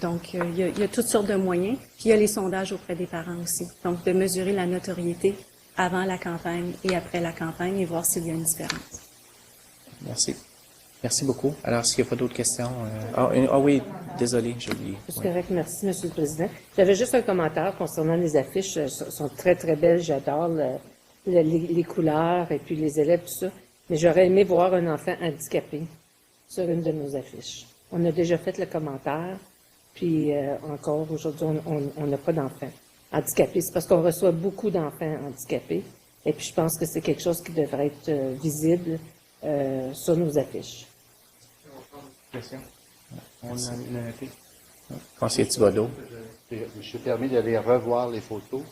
Donc, il y a toutes sortes de moyens. Puis, il y a les sondages auprès des parents aussi. Donc, de mesurer la notoriété avant la campagne et après la campagne et voir s'il y a une différence. Merci. Merci beaucoup. Alors, s'il n'y a pas d'autres questions... oui, désolé, j'ai oublié. C'est Oui. correct, merci, M. le Président. J'avais juste un commentaire concernant les affiches. Elles sont très, très belles. J'adore les couleurs et puis les élèves, tout ça. Mais j'aurais aimé voir un enfant handicapé sur une de nos affiches. On a déjà fait le commentaire, puis encore aujourd'hui, on n'a pas d'enfants handicapés. C'est parce qu'on reçoit beaucoup d'enfants handicapés. Et puis, je pense que c'est quelque chose qui devrait être visible sur nos affiches. Question? On a noté. Conseiller Thibodeau. Je me suis permis d'aller revoir les photos.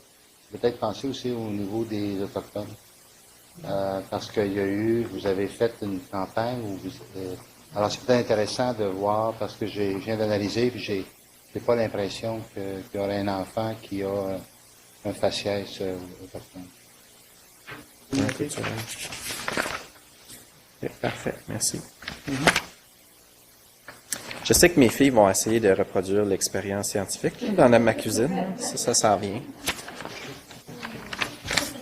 Peut-être penser aussi au niveau des Autochtones. Parce qu'il y a eu, vous avez fait une campagne où alors c'est peut-être intéressant de voir parce que je viens d'analyser puis j'ai pas l'impression qu'il y aurait un enfant qui a un faciès autochtone. Parfait, merci. Je sais que mes filles vont essayer de reproduire l'expérience scientifique dans ma cuisine. Ça s'en vient.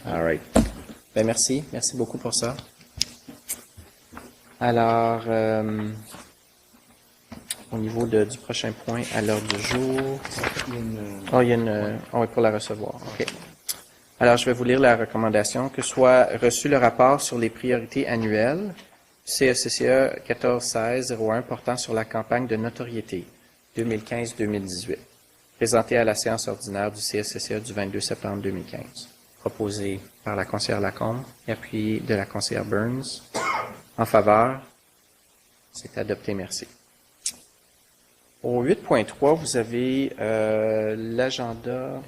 All right. Ben merci. Merci beaucoup pour ça. Alors, au niveau du prochain point à l'heure du jour... il y a une... oui, pour la recevoir. OK. Alors, je vais vous lire la recommandation. Que soit reçu le rapport sur les priorités annuelles CECCE 1416-01 portant sur la campagne de notoriété 2015-2018, présentée à la séance ordinaire du CECCE du 22 septembre 2015, proposée par la conseillère Lacombe et appuyée de la conseillère Burns. En faveur, c'est adopté, merci. Au 8.3, vous avez l'agenda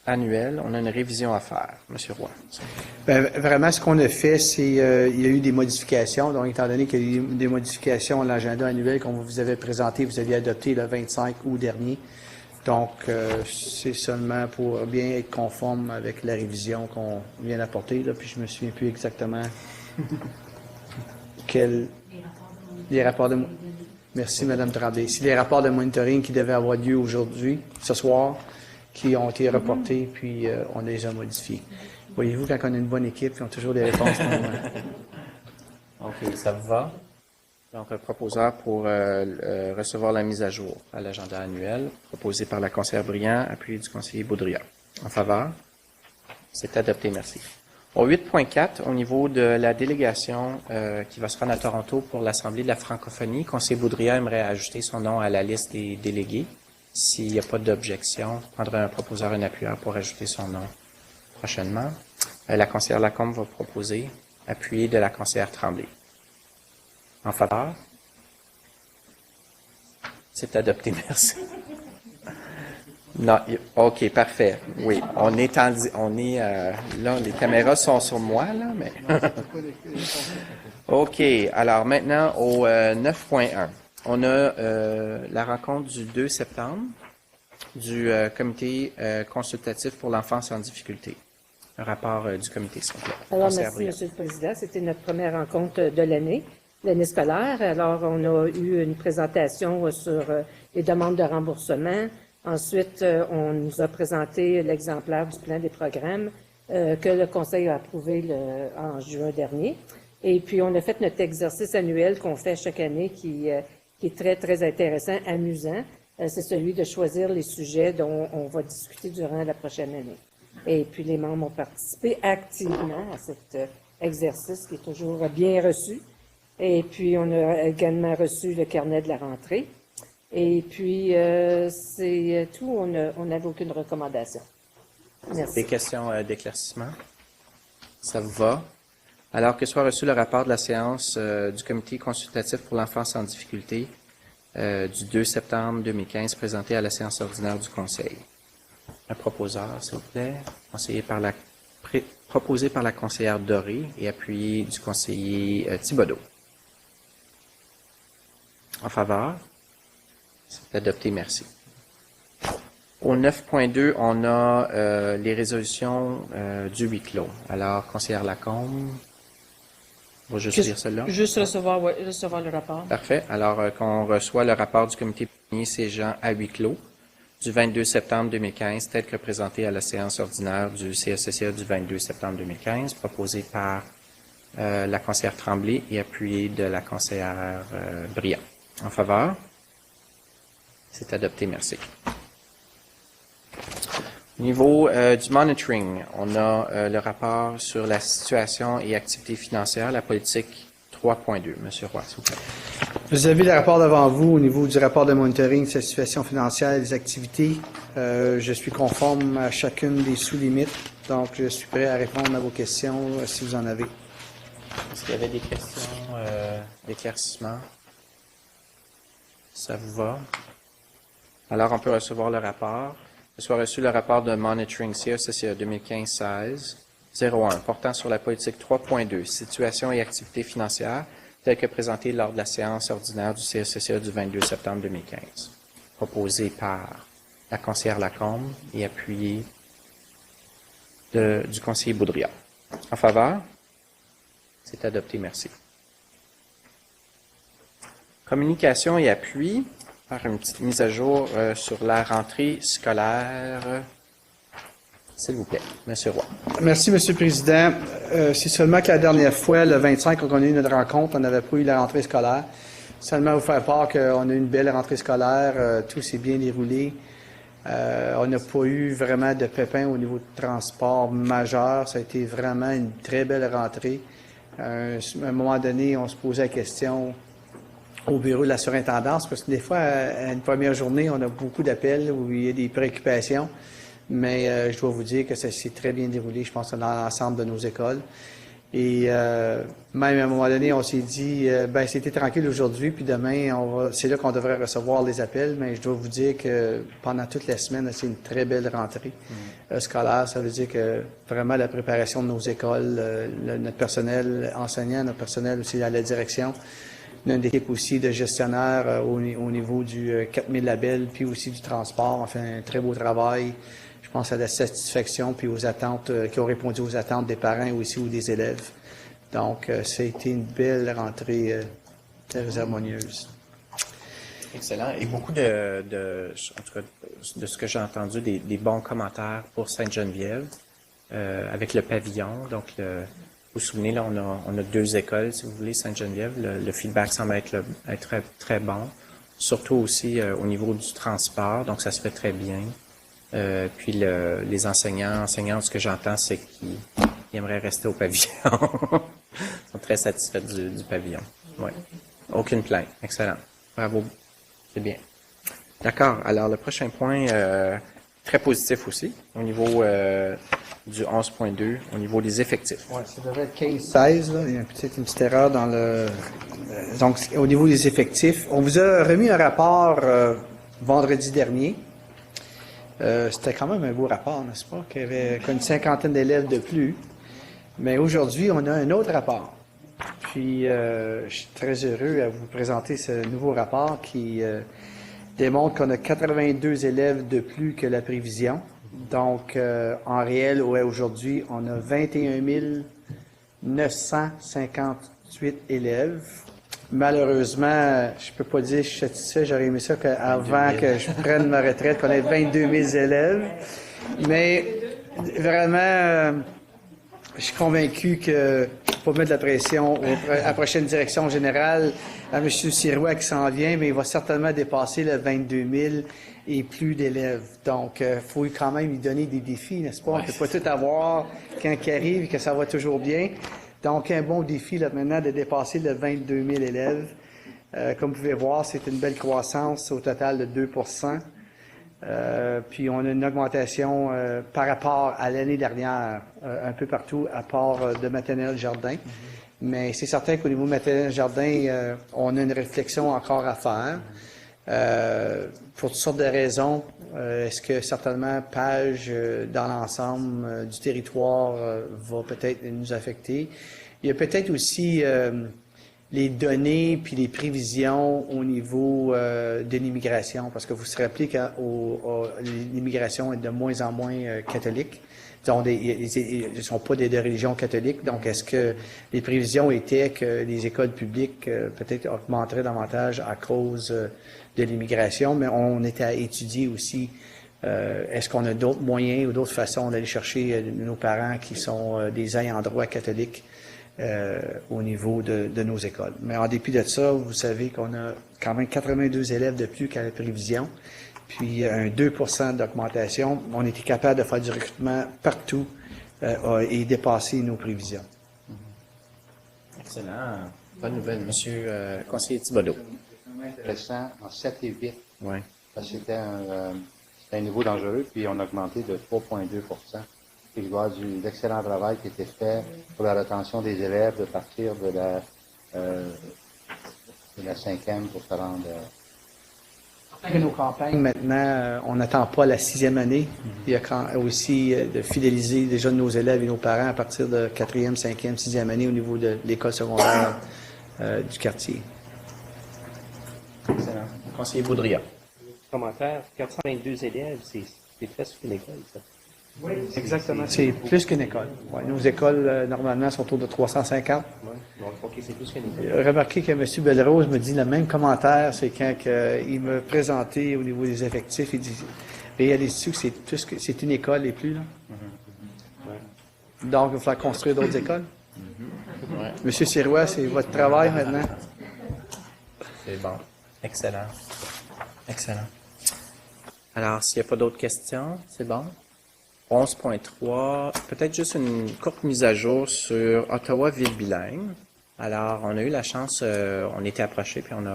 annuel. On a une révision à faire. Monsieur Roy. Ben, vraiment, ce qu'on a fait, c'est il y a eu des modifications. Donc, étant donné qu'il y a eu des modifications à l'agenda annuel qu'on vous avait présenté, vous aviez adopté le 25 août dernier. Donc, c'est seulement pour bien être conforme avec la révision qu'on vient d'apporter. Là, puis je me souviens plus exactement les rapports de... Merci, Mme Tremblay. C'est les rapports de monitoring qui devaient avoir lieu aujourd'hui, ce soir, qui ont été reportés, puis on les a modifiés. Voyez-vous, quand on a une bonne équipe, ils ont toujours des réponses. OK, ça vous va? Donc, un proposeur pour recevoir la mise à jour à l'agenda annuel, proposé par la conseillère Briand, appuyé du conseiller Boudria. En faveur? C'est adopté, merci. Au 8.4, au niveau de la délégation qui va se rendre à Toronto pour l'Assemblée de la francophonie, conseiller Boudria aimerait ajouter son nom à la liste des délégués. S'il n'y a pas d'objection, prendrait un proposeur, un appuyeur pour ajouter son nom prochainement. La conseillère Lacombe va proposer, appuyé de la conseillère Tremblay. En faveur? C'est adopté, merci. Non, OK, parfait. Oui, on est là, les caméras sont sur moi, là, mais... OK, alors maintenant au 9.1. On a la rencontre du 2 septembre du comité consultatif pour l'enfance en difficulté. Un rapport du comité, s'il vous plaît. Alors, Conseillère merci, Brillant. Monsieur le Président. C'était notre première rencontre de l'année scolaire. Alors, on a eu une présentation sur les demandes de remboursement. Ensuite, on nous a présenté l'exemplaire du plan des programmes que le Conseil a approuvé en juin dernier. Et puis, on a fait notre exercice annuel qu'on fait chaque année qui est très, très intéressant, amusant. C'est celui de choisir les sujets dont on va discuter durant la prochaine année. Et puis, les membres ont participé activement à cet exercice qui est toujours bien reçu. Et puis, on a également reçu le carnet de la rentrée. Et puis, c'est tout. On n'avait aucune recommandation. Merci. Des questions d'éclaircissement? Ça vous va? Alors que soit reçu le rapport de la séance du comité consultatif pour l'enfance en difficulté du 2 septembre 2015, présenté à la séance ordinaire du Conseil. Un proposeur, s'il vous plaît, proposé par la conseillère Doré et appuyé du conseiller Thibodeau. En faveur? C'est adopté, merci. Au 9.2, on a les résolutions du huis clos. Alors, conseillère Lacombe, on va juste lire celle-là. Juste recevoir le rapport. Parfait. Alors, qu'on reçoit le rapport du comité premier siégeant à huis clos du 22 septembre 2015, tel que présenté à la séance ordinaire du CSCA du 22 septembre 2015, proposé par la conseillère Tremblay et appuyé de la conseillère Brillant. En faveur? C'est adopté, merci. Au niveau du monitoring, on a le rapport sur la situation et activité financière, la politique 3.2. Monsieur Roy, s'il vous plaît. Vous avez le rapport devant vous au niveau du rapport de monitoring, de la situation financière et des activités. Je suis conforme à chacune des sous-limites, donc je suis prêt à répondre à vos questions si vous en avez. Est-ce qu'il y avait des questions d'éclaircissement? Ça vous va? Alors, on peut recevoir le rapport. Soit reçu le rapport de monitoring CSCA 2015-16 01 portant sur la politique 3.2, situation et activité financière, tel que présenté lors de la séance ordinaire du CSCA du 22 septembre 2015, proposé par la conseillère Lacombe et appuyé du conseiller Boudria. En faveur? C'est adopté, merci. Communication et appui. Faire une petite mise à jour sur la rentrée scolaire. S'il vous plaît, Monsieur Roy. Merci, Monsieur le Président. C'est seulement que la dernière fois, le 25, quand on a eu notre rencontre, on n'avait pas eu la rentrée scolaire. Seulement vous faire part qu'on a eu une belle rentrée scolaire, tout s'est bien déroulé. On n'a pas eu vraiment de pépins au niveau de transport majeur. Ça a été vraiment une très belle rentrée. À un moment donné, on se posait la question au bureau de la surintendance, parce que des fois, à une première journée, on a beaucoup d'appels où il y a des préoccupations, mais je dois vous dire que ça s'est très bien déroulé, je pense, dans l'ensemble de nos écoles. Et même à un moment donné, on s'est dit, c'était tranquille aujourd'hui, puis demain, c'est là qu'on devrait recevoir les appels, mais je dois vous dire que pendant toute la semaine, c'est une très belle rentrée scolaire. Ça veut dire que vraiment la préparation de nos écoles, notre personnel enseignant, notre personnel aussi à la direction, une équipe aussi de gestionnaires au niveau du 4000 labels, puis aussi du transport. On fait un très beau travail. Je pense à la satisfaction puis aux attentes, qui ont répondu aux attentes des parents aussi ou des élèves. Donc, ça a été une belle rentrée très harmonieuse. Excellent. Et beaucoup en tout cas, de ce que j'ai entendu, des bons commentaires pour Sainte-Geneviève, avec le pavillon. Donc, vous vous souvenez, là, on a 2 écoles, si vous voulez, Sainte-Geneviève. Le feedback semble être très, très bon. Surtout aussi au niveau du transport, donc ça se fait très bien. Puis les enseignants, ce que j'entends, c'est qu'ils aimeraient rester au pavillon. Ils sont très satisfaits du pavillon. Ouais. Aucune plainte. Excellent. Bravo. C'est bien. D'accord. Alors, le prochain point, très positif aussi, au niveau du 11.2, au niveau des effectifs. Oui, ça devrait être 15-16. Il y a peut-être une petite erreur dans le... Donc, au niveau des effectifs, on vous a remis un rapport vendredi dernier. C'était quand même un beau rapport, n'est-ce pas? Qu'il y avait une 50aine d'élèves de plus. Mais aujourd'hui, on a un autre rapport. Puis, je suis très heureux à vous présenter ce nouveau rapport qui démontre qu'on a 82 élèves de plus que la prévision. Donc, en réel, aujourd'hui, on a 21 958 élèves. Malheureusement, je peux pas dire que je suis satisfait. J'aurais aimé ça qu'avant que je prenne ma retraite, qu'on ait 22 000 élèves. Mais vraiment, je suis convaincu que je peux pas mettre de la pression à la prochaine direction générale, à M. Sirois qui s'en vient, mais il va certainement dépasser le 22 000 et plus d'élèves. Donc, il faut quand même lui donner des défis, n'est-ce pas? On ne peut pas tout avoir quand il arrive et que ça va toujours bien. Donc, un bon défi là, maintenant de dépasser le 22 000 élèves. Comme vous pouvez voir, c'est une belle croissance au total de 2 puis on a une augmentation par rapport à l'année dernière, un peu partout, à part de maternelle jardin. Mais c'est certain qu'au niveau maternelle jardin, on a une réflexion encore à faire. Pour toutes sortes de raisons, est-ce que certainement Page, dans l'ensemble du territoire, va peut-être nous affecter? Il y a peut-être aussi les données puis les prévisions au niveau de l'immigration, parce que vous vous rappelez que l'immigration est de moins en moins catholique. Ils ne sont pas de religion catholique, donc est-ce que les prévisions étaient que les écoles publiques peut-être augmenteraient davantage à cause de l'immigration, mais on était à étudier aussi est-ce qu'on a d'autres moyens ou d'autres façons d'aller chercher nos parents qui sont des ayants droit catholiques au niveau de nos écoles. Mais en dépit de ça, vous savez qu'on a quand même 82 élèves de plus qu'à la prévision, puis un 2 d'augmentation. On était capable de faire du recrutement partout et dépasser nos prévisions. Excellent. Bonne nouvelle, Monsieur conseiller Thibodeau. C'est intéressant en 7 et 8. Oui. Parce que c'était un niveau dangereux, puis on a augmenté de 3,2 Il doit y avoir d'excellent travail qui a été fait pour la rétention des élèves de partir de la 5e pour se rendre. Nos campagnes, maintenant, on n'attend pas la 6e année. Il y a aussi de fidéliser déjà nos élèves et nos parents à partir de 4e, 5e, 6e année au niveau de l'école secondaire du quartier. Excellent. Conseiller Boudria. Commentaire, 422 élèves, c'est presque une école, ça. Oui, exactement. C'est plus qu'une école. Ouais, nos écoles, normalement, sont autour de 350. Oui, donc, OK, c'est plus qu'une école. Remarquez que M. Belrose me dit le même commentaire, c'est quand il me présentait au niveau des effectifs, il dit réalises-tu que c'est une école et plus, là? Donc, il va falloir construire d'autres écoles. Monsieur Sirois, c'est votre travail maintenant. C'est bon. Excellent. Excellent. Alors, s'il n'y a pas d'autres questions, c'est bon? 11.3, peut-être juste une courte mise à jour sur Ottawa Ville Bilingue. Alors, on a eu la chance, on était approchés, puis M.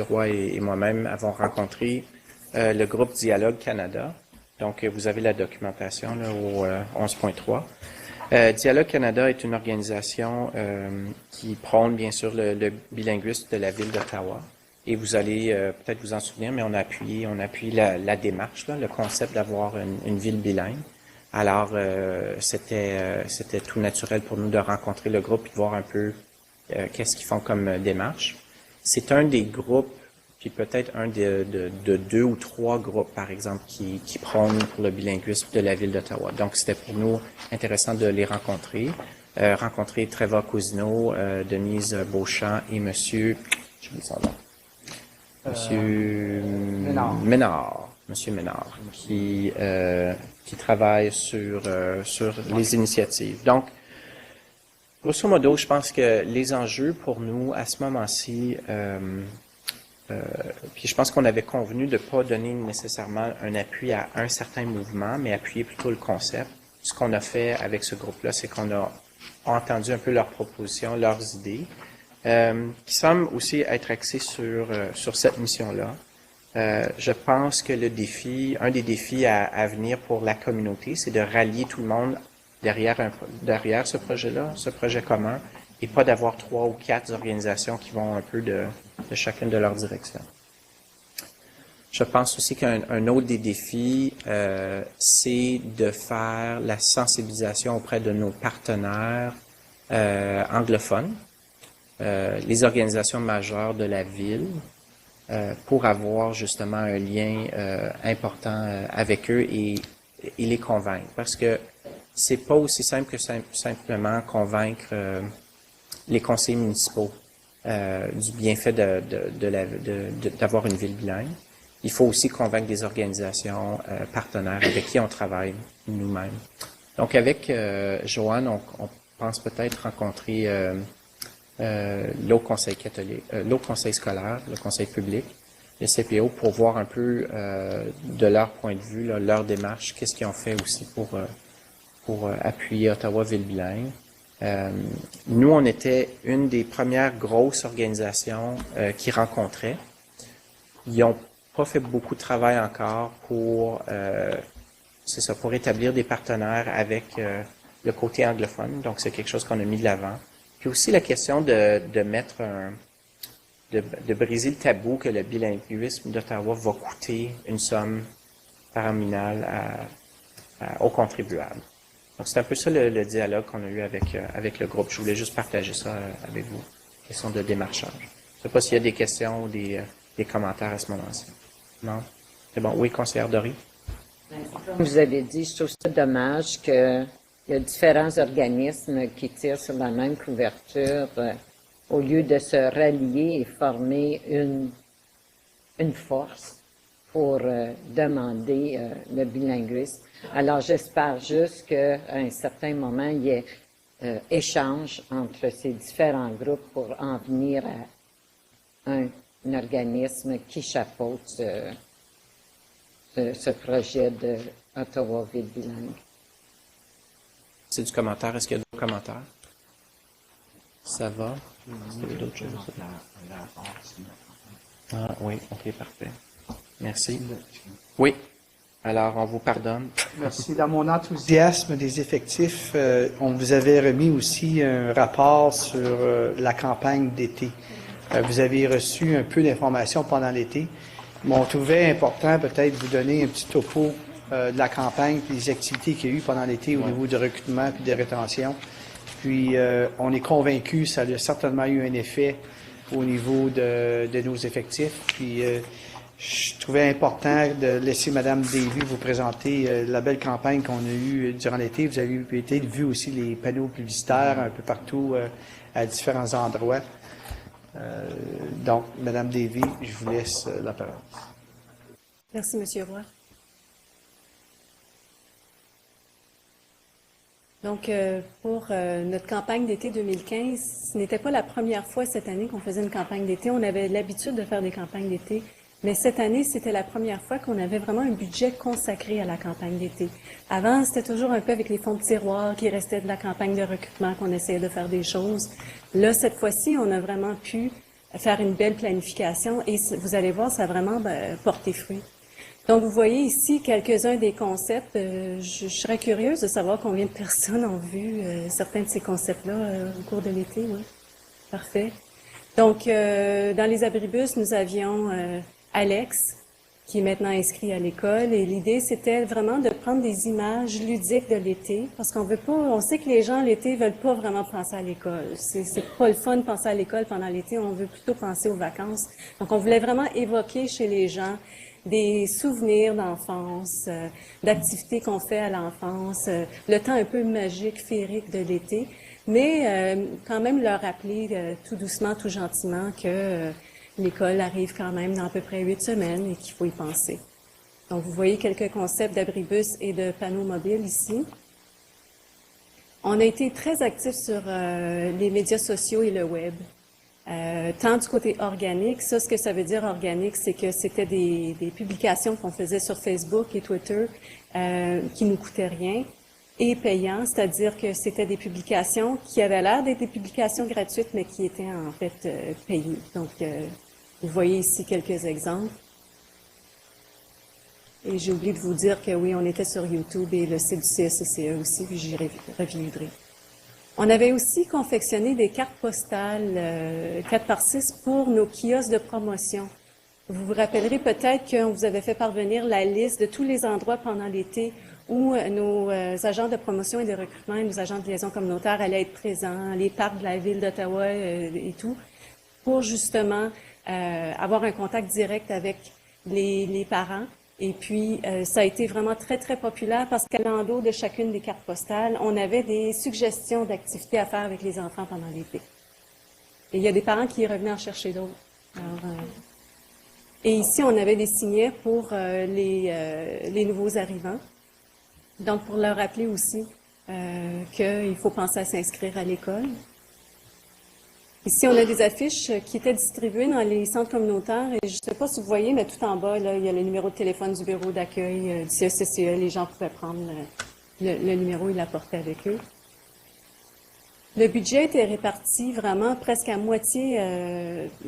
Roy et moi-même avons rencontré le groupe Dialogue Canada. Donc, vous avez la documentation là, au 11.3. Dialogue Canada est une organisation qui prône, bien sûr, le bilinguisme de la ville d'Ottawa. Et vous allez peut-être vous en souvenir, mais on a appuyé la démarche, là, le concept d'avoir une ville bilingue. Alors, c'était tout naturel pour nous de rencontrer le groupe et de voir un peu qu'est-ce qu'ils font comme démarche. C'est un des groupes, puis peut-être un de 2 ou 3 groupes, par exemple, qui prônent pour le bilinguisme de la ville d'Ottawa. Donc, c'était pour nous intéressant de les rencontrer. Rencontrer Trevor Cousineau, Denise Beauchamp et Monsieur, je me sens là. Monsieur Ménard, qui travaille sur les initiatives. Donc, grosso modo, je pense que les enjeux pour nous à ce moment-ci, puis je pense qu'on avait convenu de ne pas donner nécessairement un appui à un certain mouvement, mais appuyer plutôt le concept. Ce qu'on a fait avec ce groupe-là, c'est qu'on a entendu un peu leurs propositions, leurs idées, qui semblent aussi être axés sur cette mission-là. Je pense que un des défis à venir pour la communauté, c'est de rallier tout le monde derrière ce projet-là, ce projet commun, et pas d'avoir 3 ou 4 organisations qui vont un peu de chacune de leur direction. Je pense aussi qu'un autre des défis, c'est de faire la sensibilisation auprès de nos partenaires anglophones. les organisations majeures de la ville pour avoir justement un lien important avec eux et les convaincre. Parce que c'est pas aussi simple que simplement convaincre les conseillers municipaux du bienfait d'avoir une ville bilingue. Il faut aussi convaincre des organisations partenaires avec qui on travaille nous-mêmes. Donc, avec Joanne, on pense peut-être rencontrer l'Haut Conseil catholique, l'Haut Conseil scolaire, le Conseil public, le CPO, pour voir un peu de leur point de vue, là, leur démarche, qu'est-ce qu'ils ont fait aussi pour appuyer Ottawa Ville bilingue. Nous, on était une des premières grosses organisations qui rencontraient. Ils n'ont pas fait beaucoup de travail encore pour pour établir des partenaires avec le côté anglophone. Donc, c'est quelque chose qu'on a mis de l'avant. Puis aussi la question de mettre de briser le tabou que le bilinguisme d'Ottawa va coûter une somme faraminale aux contribuables. Donc, c'est un peu ça le dialogue qu'on a eu avec le groupe. Je voulais juste partager ça avec vous. Question de démarchage. Je ne sais pas s'il y a des questions ou des commentaires à ce moment-ci. Non? C'est bon. Oui, conseillère Dory? Comme vous avez dit, je trouve ça dommage qu'il y a différents organismes qui tirent sur la même couverture au lieu de se rallier et former une force pour demander le bilinguisme. Alors, j'espère juste qu'à un certain moment, il y ait échange entre ces différents groupes pour en venir à un organisme qui chapeaute ce projet de Ottawa Ville bilingue. C'est du commentaire. Est-ce qu'il y a d'autres commentaires? Ça va? Est-ce qu'il y a d'autres choses? Ah oui, ok, parfait. Merci. Oui. Alors, on vous pardonne. Merci. Dans mon enthousiasme des effectifs, on vous avait remis aussi un rapport sur la campagne d'été. Vous avez reçu un peu d'informations pendant l'été. Mais on trouvait important peut-être vous donner un petit topo de la campagne et des activités qu'il y a eu pendant l'été au niveau de recrutement et de rétention. Puis, on est convaincu ça a certainement eu un effet au niveau de nos effectifs. Puis, je trouvais important de laisser Mme Davy vous présenter la belle campagne qu'on a eue durant l'été. Vous avez peut-être vu aussi les panneaux publicitaires un peu partout à différents endroits. Donc, Mme Davy, je vous laisse la parole. Merci, M. Roy. Donc, pour notre campagne d'été 2015, ce n'était pas la première fois cette année qu'on faisait une campagne d'été. On avait l'habitude de faire des campagnes d'été, mais cette année, c'était la première fois qu'on avait vraiment un budget consacré à la campagne d'été. Avant, c'était toujours un peu avec les fonds de tiroir qui restaient de la campagne de recrutement qu'on essayait de faire des choses. Là, cette fois-ci, on a vraiment pu faire une belle planification et vous allez voir, ça a vraiment porté fruit. Donc, vous voyez ici quelques-uns des concepts. Je serais curieuse de savoir combien de personnes ont vu certains de ces concepts-là au cours de l'été. Oui. Parfait. Donc, dans les abribus, nous avions Alex, qui est maintenant inscrit à l'école. Et l'idée, c'était vraiment de prendre des images ludiques de l'été, parce qu'on veut pas, on sait que les gens, l'été, veulent pas vraiment penser à l'école. C'est pas le fun de penser à l'école pendant l'été, on veut plutôt penser aux vacances. Donc, on voulait vraiment évoquer chez les gens des souvenirs d'enfance, d'activités qu'on fait à l'enfance, le temps un peu magique, féerique de l'été, mais quand même leur rappeler tout doucement, tout gentiment que l'école arrive quand même dans à peu près 8 semaines et qu'il faut y penser. Donc, vous voyez quelques concepts d'abribus et de panneaux mobiles ici. On a été très actifs sur les médias sociaux et le web. Tant du côté organique, ça, ce que ça veut dire organique, c'est que c'était des publications qu'on faisait sur Facebook et Twitter qui nous coûtaient rien, et payants, c'est-à-dire que c'était des publications qui avaient l'air d'être des publications gratuites, mais qui étaient en fait payées. Donc, vous voyez ici quelques exemples. Et j'ai oublié de vous dire que oui, on était sur YouTube et le site du CSCCE aussi, puis j'y reviendrai. On avait aussi confectionné des cartes postales 4x6 pour nos kiosques de promotion. Vous vous rappellerez peut-être qu'on vous avait fait parvenir la liste de tous les endroits pendant l'été où nos agents de promotion et de recrutement et nos agents de liaison communautaire allaient être présents, les parcs de la ville d'Ottawa et tout, pour justement avoir un contact direct avec les parents. Et puis, ça a été vraiment très, très populaire parce qu'à l'endos de chacune des cartes postales, on avait des suggestions d'activités à faire avec les enfants pendant l'été. Et il y a des parents qui revenaient en chercher d'autres. Et ici, on avait des signets pour les nouveaux arrivants. Donc, pour leur rappeler aussi qu'il faut penser à s'inscrire à l'école. Ici, on a des affiches qui étaient distribuées dans les centres communautaires. Et je ne sais pas si vous voyez, mais tout en bas, là, il y a le numéro de téléphone du bureau d'accueil du CECCE. Les gens pouvaient prendre le numéro et l'apporter avec eux. Le budget était réparti vraiment presque à moitié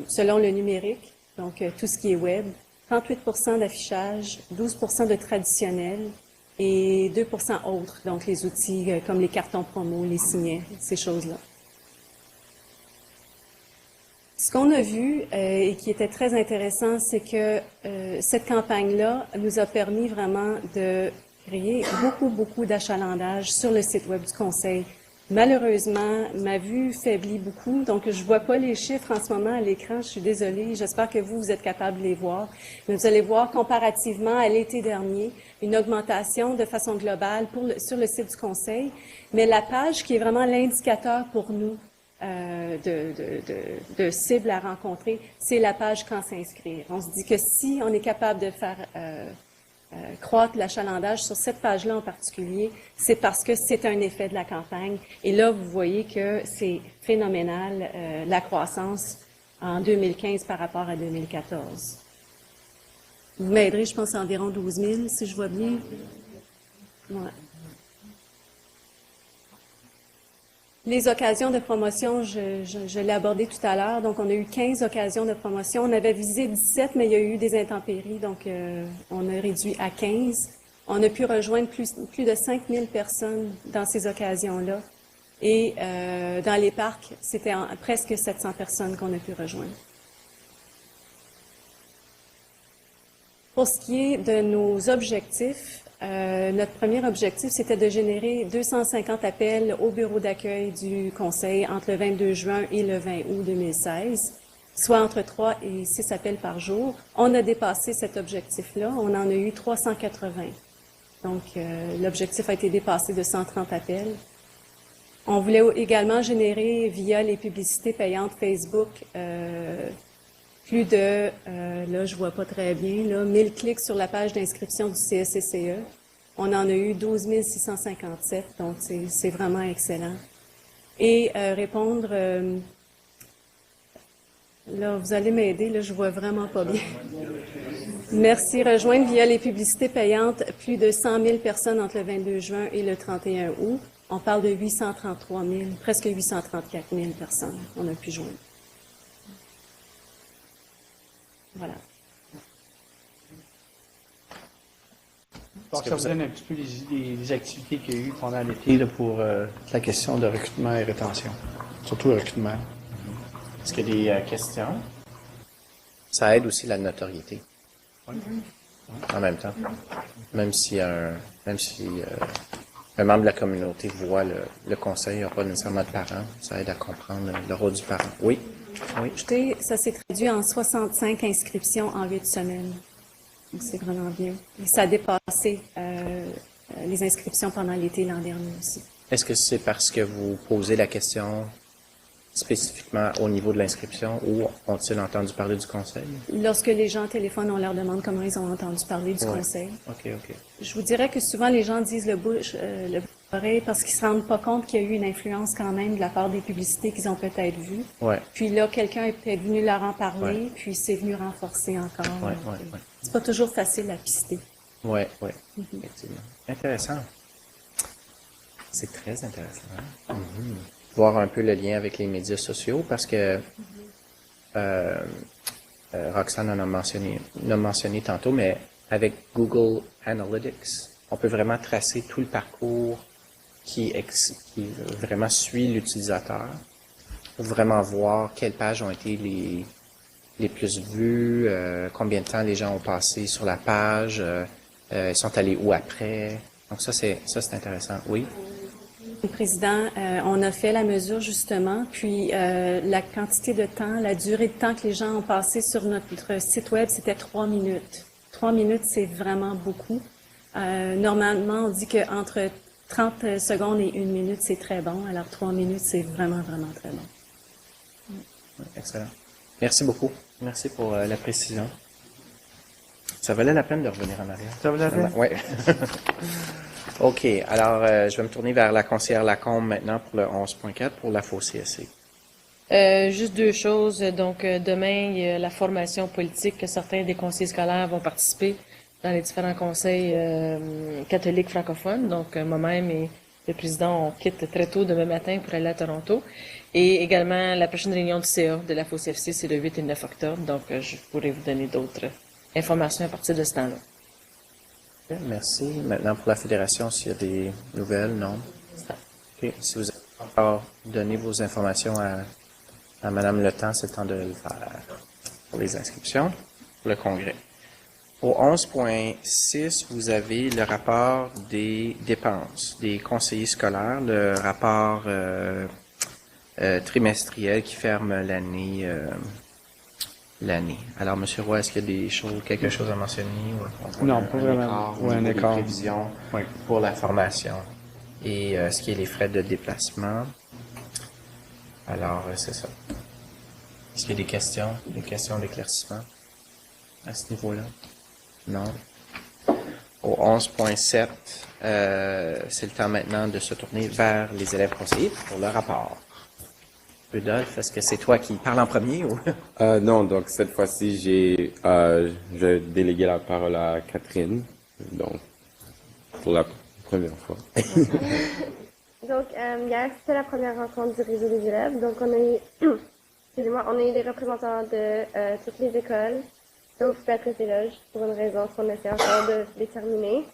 selon le numérique, donc tout ce qui est web, 38 d'affichage, 12 de traditionnel et 2 autres, donc les outils comme les cartons promo, les signets, ces choses-là. Ce qu'on a vu et qui était très intéressant, c'est que cette campagne-là nous a permis vraiment de créer beaucoup d'achalandage sur le site web du Conseil. Malheureusement, ma vue faiblit beaucoup, donc je vois pas les chiffres en ce moment à l'écran. Je suis désolée. J'espère que vous êtes capable de les voir. Mais vous allez voir comparativement à l'été dernier une augmentation de façon globale sur le site du Conseil. Mais la page qui est vraiment l'indicateur pour nous de cible à rencontrer, c'est la page quand s'inscrire. On se dit que si on est capable de faire croître l'achalandage sur cette page-là en particulier, c'est parce que c'est un effet de la campagne. Et là, vous voyez que c'est phénoménal, la croissance en 2015 par rapport à 2014. Vous m'aiderez, je pense, à environ 12 000, si je vois bien. Ouais. Les occasions de promotion, je l'ai abordé tout à l'heure. Donc, on a eu 15 occasions de promotion. On avait visé 17, mais il y a eu des intempéries, donc on a réduit à 15. On a pu rejoindre plus de 5 000 personnes dans ces occasions-là. Et dans les parcs, c'était presque 700 personnes qu'on a pu rejoindre. Pour ce qui est de nos objectifs, notre premier objectif, c'était de générer 250 appels au bureau d'accueil du Conseil entre le 22 juin et le 20 août 2016, soit entre 3 et 6 appels par jour. On a dépassé cet objectif-là. On en a eu 380. Donc, l'objectif a été dépassé de 130 appels. On voulait également générer, via les publicités payantes Facebook, plus de, là, je vois pas très bien, là, 1000 clics sur la page d'inscription du CECCE. On en a eu 12 657, donc c'est vraiment excellent. Et répondre, là, vous allez m'aider, là, je vois vraiment pas bien. Merci. Rejoindre via les publicités payantes plus de 100 000 personnes entre le 22 juin et le 31 août. On parle de 833 000, presque 834 000 personnes qu'on a pu joindre. Voilà. Donc, ça vous donne un petit peu les activités qu'il y a eu pendant l'été pour la question de recrutement et rétention, surtout le recrutement. Est-ce qu'il y a des questions? Ça aide aussi la notoriété. Oui. En même temps. Même si un membre de la communauté voit le conseil, il n'y a pas nécessairement de parents, ça aide à comprendre le rôle du parent. Oui. Oui. Ça s'est traduit en 65 inscriptions en 8 semaines. Donc, c'est vraiment bien. Et ça a dépassé les inscriptions pendant l'été l'an dernier aussi. Est-ce que c'est parce que vous posez la question spécifiquement au niveau de l'inscription ou ont-ils entendu parler du conseil? Lorsque les gens téléphonent, on leur demande comment ils ont entendu parler du conseil. OK. Je vous dirais que souvent, les gens disent le bouche oreille parce qu'ils ne se rendent pas compte qu'il y a eu une influence quand même de la part des publicités qu'ils ont peut-être vues. Ouais. Puis là, quelqu'un est peut-être venu leur en parler, puis c'est venu renforcer encore. Ouais. C'est pas toujours facile à pister. Oui. Effectivement. Intéressant. C'est très intéressant. Hein? Voir un peu le lien avec les médias sociaux parce que Roxane en a mentionné tantôt, mais avec Google Analytics, on peut vraiment tracer tout le parcours qui vraiment suit l'utilisateur pour vraiment voir quelles pages ont été les plus vues, combien de temps les gens ont passé sur la page, ils sont allés où après. Donc ça c'est intéressant. Oui. Président, on a fait la mesure justement, puis la quantité de temps, la durée de temps que les gens ont passé sur notre site web, c'était 3 minutes. 3 minutes, c'est vraiment beaucoup. Normalement, on dit qu'entre 30 secondes et 1 minute, c'est très bon. Alors 3 minutes, c'est vraiment, vraiment très bon. Excellent. Merci beaucoup. Merci pour la précision. Ça valait la peine de revenir en arrière. Ça valait la peine? Oui. OK. Alors, je vais me tourner vers la conseillère Lacombe maintenant pour le 11.4 pour la faux CSC. Juste 2 choses. Donc, demain, il y a la formation politique que certains des conseillers scolaires vont participer dans les différents conseils catholiques francophones. Donc, moi-même et le président, on quitte très tôt demain matin pour aller à Toronto. Et également, la prochaine réunion du CA de la FOCFC, c'est le 8 et 9 octobre. Donc, je pourrai vous donner d'autres informations à partir de ce temps-là. Merci. Maintenant, pour la Fédération, s'il y a des nouvelles, non? OK. Si vous avez encore donné vos informations à Mme Le Temps, c'est le temps de le faire pour les inscriptions pour le Congrès. Au 11.6, vous avez le rapport des dépenses des conseillers scolaires, le rapport trimestriel qui ferme l'année. Alors, M. Roy, est-ce qu'il y a quelque chose à mentionner? Non, pas vraiment. Oui, un écart. Des prévisions Oui. pour la formation et ce qui est les frais de déplacement. Alors, c'est ça. Est-ce qu'il y a des questions d'éclaircissement à ce niveau-là? Non. Au 11.7, c'est le temps maintenant de se tourner vers les élèves conseillers pour le rapport. Rudolph, est-ce que c'est toi qui parles en premier ou? Non, donc cette fois-ci, je vais déléguer la parole à Catherine, donc pour la première fois. Donc, hier, c'était la première rencontre du réseau des élèves. Donc, on a eu, on a eu des représentants de toutes les écoles, sauf Patrice et Loge, pour une raison qu'on essaie encore de déterminer.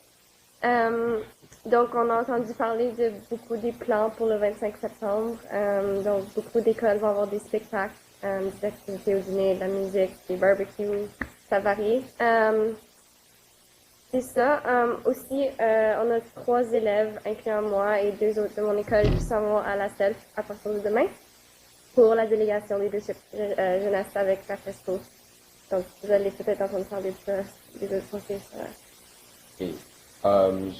Donc, on a entendu parler de beaucoup des plans pour le 25 septembre. Donc, beaucoup d'écoles vont avoir des spectacles, des activités au dîner, de la musique, des barbecues, ça varie. C'est ça. Aussi, on a 3 élèves, incluant moi et 2 autres de mon école, qui s'en vont à la SELF à partir de demain pour la délégation leadership jeunesse avec la FESCO. Donc, vous allez peut-être entendre parler de ça, des autres conseillers.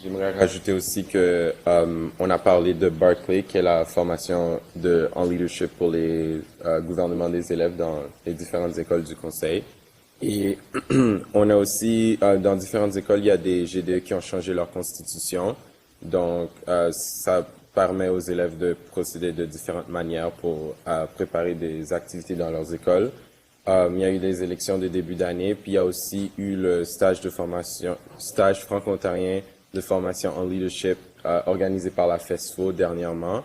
J'aimerais rajouter aussi que on a parlé de Barclay, qui est la formation en leadership pour les gouvernements des élèves dans les différentes écoles du conseil. Et on a aussi, dans différentes écoles, il y a des GDE qui ont changé leur constitution. Donc, ça permet aux élèves de procéder de différentes manières pour préparer des activités dans leurs écoles. Il y a eu des élections de début d'année, puis il y a aussi eu le stage franco-ontarien de formation en leadership organisé par la FESFO dernièrement.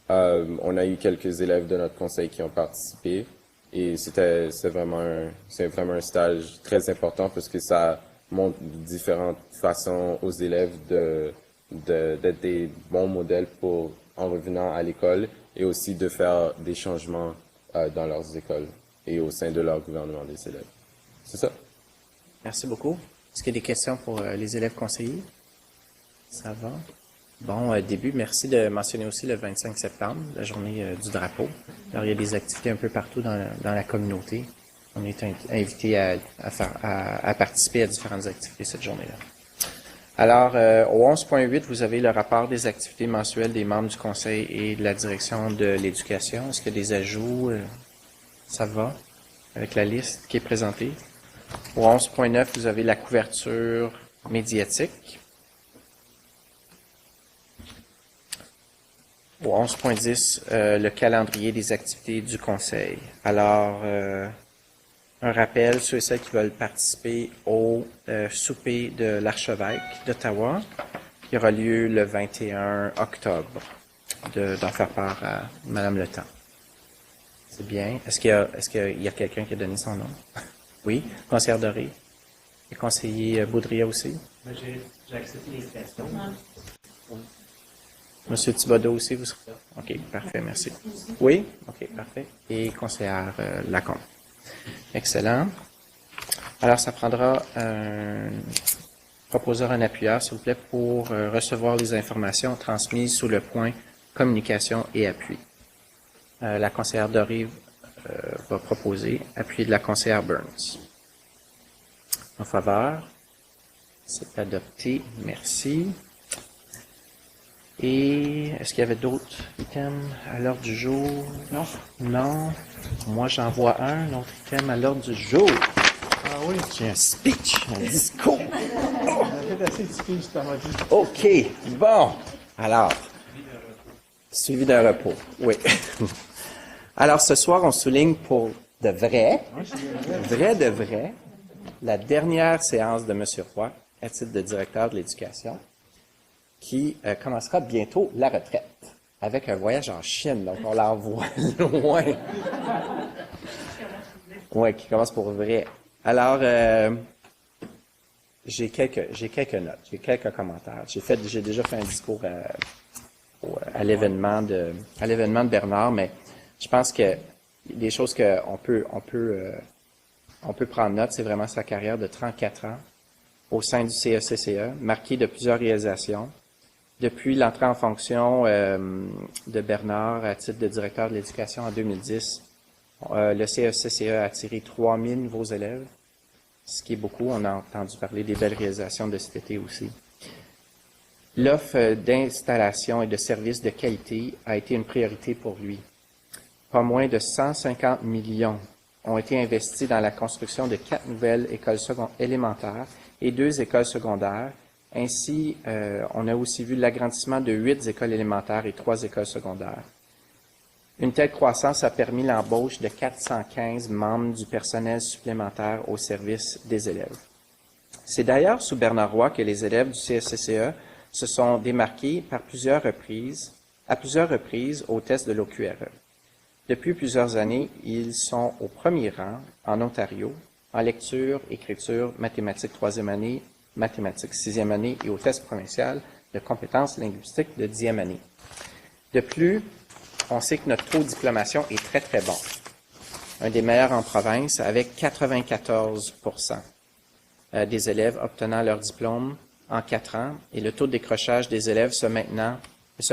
On a eu quelques élèves de notre conseil qui ont participé et c'est vraiment un stage très important parce que ça montre différentes façons aux élèves d'être des bons modèles en revenant à l'école et aussi de faire des changements dans leurs écoles et au sein de leur gouvernement des élèves. C'est ça. Merci beaucoup. Est-ce qu'il y a des questions pour les élèves conseillers? Ça va? Bon, début, merci de mentionner aussi le 25 septembre, la journée du drapeau. Alors, il y a des activités un peu partout dans la communauté. On est invités à participer à différentes activités cette journée-là. Alors, au 11.8, vous avez le rapport des activités mensuelles des membres du conseil et de la direction de l'éducation. Est-ce qu'il y a des ajouts? Ça va avec la liste qui est présentée. Au 11.9, vous avez la couverture médiatique. Au 11.10, le calendrier des activités du conseil. Alors, un rappel, ceux et celles qui veulent participer au souper de l'archevêque d'Ottawa, qui aura lieu le 21 octobre, d'en faire part à Mme Le Temps. C'est bien. Est-ce qu'il y a quelqu'un qui a donné son nom? Oui, conseillère Doré. Et conseiller Baudria aussi? J'ai accepté l'invitation. Monsieur Thibodeau aussi, vous serez là? OK, parfait, merci. Oui? OK, parfait. Et conseillère Lacombe. Excellent. Alors, ça prendra proposeur un appuyeur, s'il vous plaît, pour recevoir les informations transmises sous le point communication et appui. La conseillère Doré va proposer appui de la conseillère Burns. En faveur. C'est adopté. Merci. Et est-ce qu'il y avait d'autres items à l'ordre du jour? Non. Non. Moi, j'en vois un autre item à l'ordre du jour. Ah oui. J'ai un speech, un discours. On a fait assez de speech, Tamadi. OK. Bon. Alors, suivi d'un repos. Oui. Alors, ce soir, on souligne pour de vrai, la dernière séance de M. Roy, à titre de directeur de l'éducation, qui commencera bientôt la retraite, avec un voyage en Chine. Donc, on l'envoie loin. Oui, qui commence pour vrai. Alors, j'ai quelques notes, j'ai quelques commentaires. J'ai déjà fait un discours à l'événement de Bernard, mais je pense que des choses qu'on peut prendre note, c'est vraiment sa carrière de 34 ans au sein du CECCE, marquée de plusieurs réalisations. Depuis l'entrée en fonction de Bernard à titre de directeur de l'éducation en 2010, le CECCE a attiré 3000 nouveaux élèves, ce qui est beaucoup. On a entendu parler des belles réalisations de cet été aussi. L'offre d'installation et de services de qualité a été une priorité pour lui. Pas moins de 150 millions ont été investis dans la construction de 4 nouvelles écoles élémentaires et 2 écoles secondaires. Ainsi, on a aussi vu l'agrandissement de 8 écoles élémentaires et 3 écoles secondaires. Une telle croissance a permis l'embauche de 415 membres du personnel supplémentaire au service des élèves. C'est d'ailleurs sous Bernard Roy que les élèves du CECCE se sont démarqués à plusieurs reprises au test de l'OQRE. Depuis plusieurs années, ils sont au premier rang en Ontario, en lecture, écriture, mathématiques 3e année, mathématiques 6e année et au test provincial de compétences linguistiques de 10e année. De plus, on sait que notre taux de diplomation est très, très bon. Un des meilleurs en province, avec 94% des élèves obtenant leur diplôme en 4 ans, et le taux de décrochage des élèves se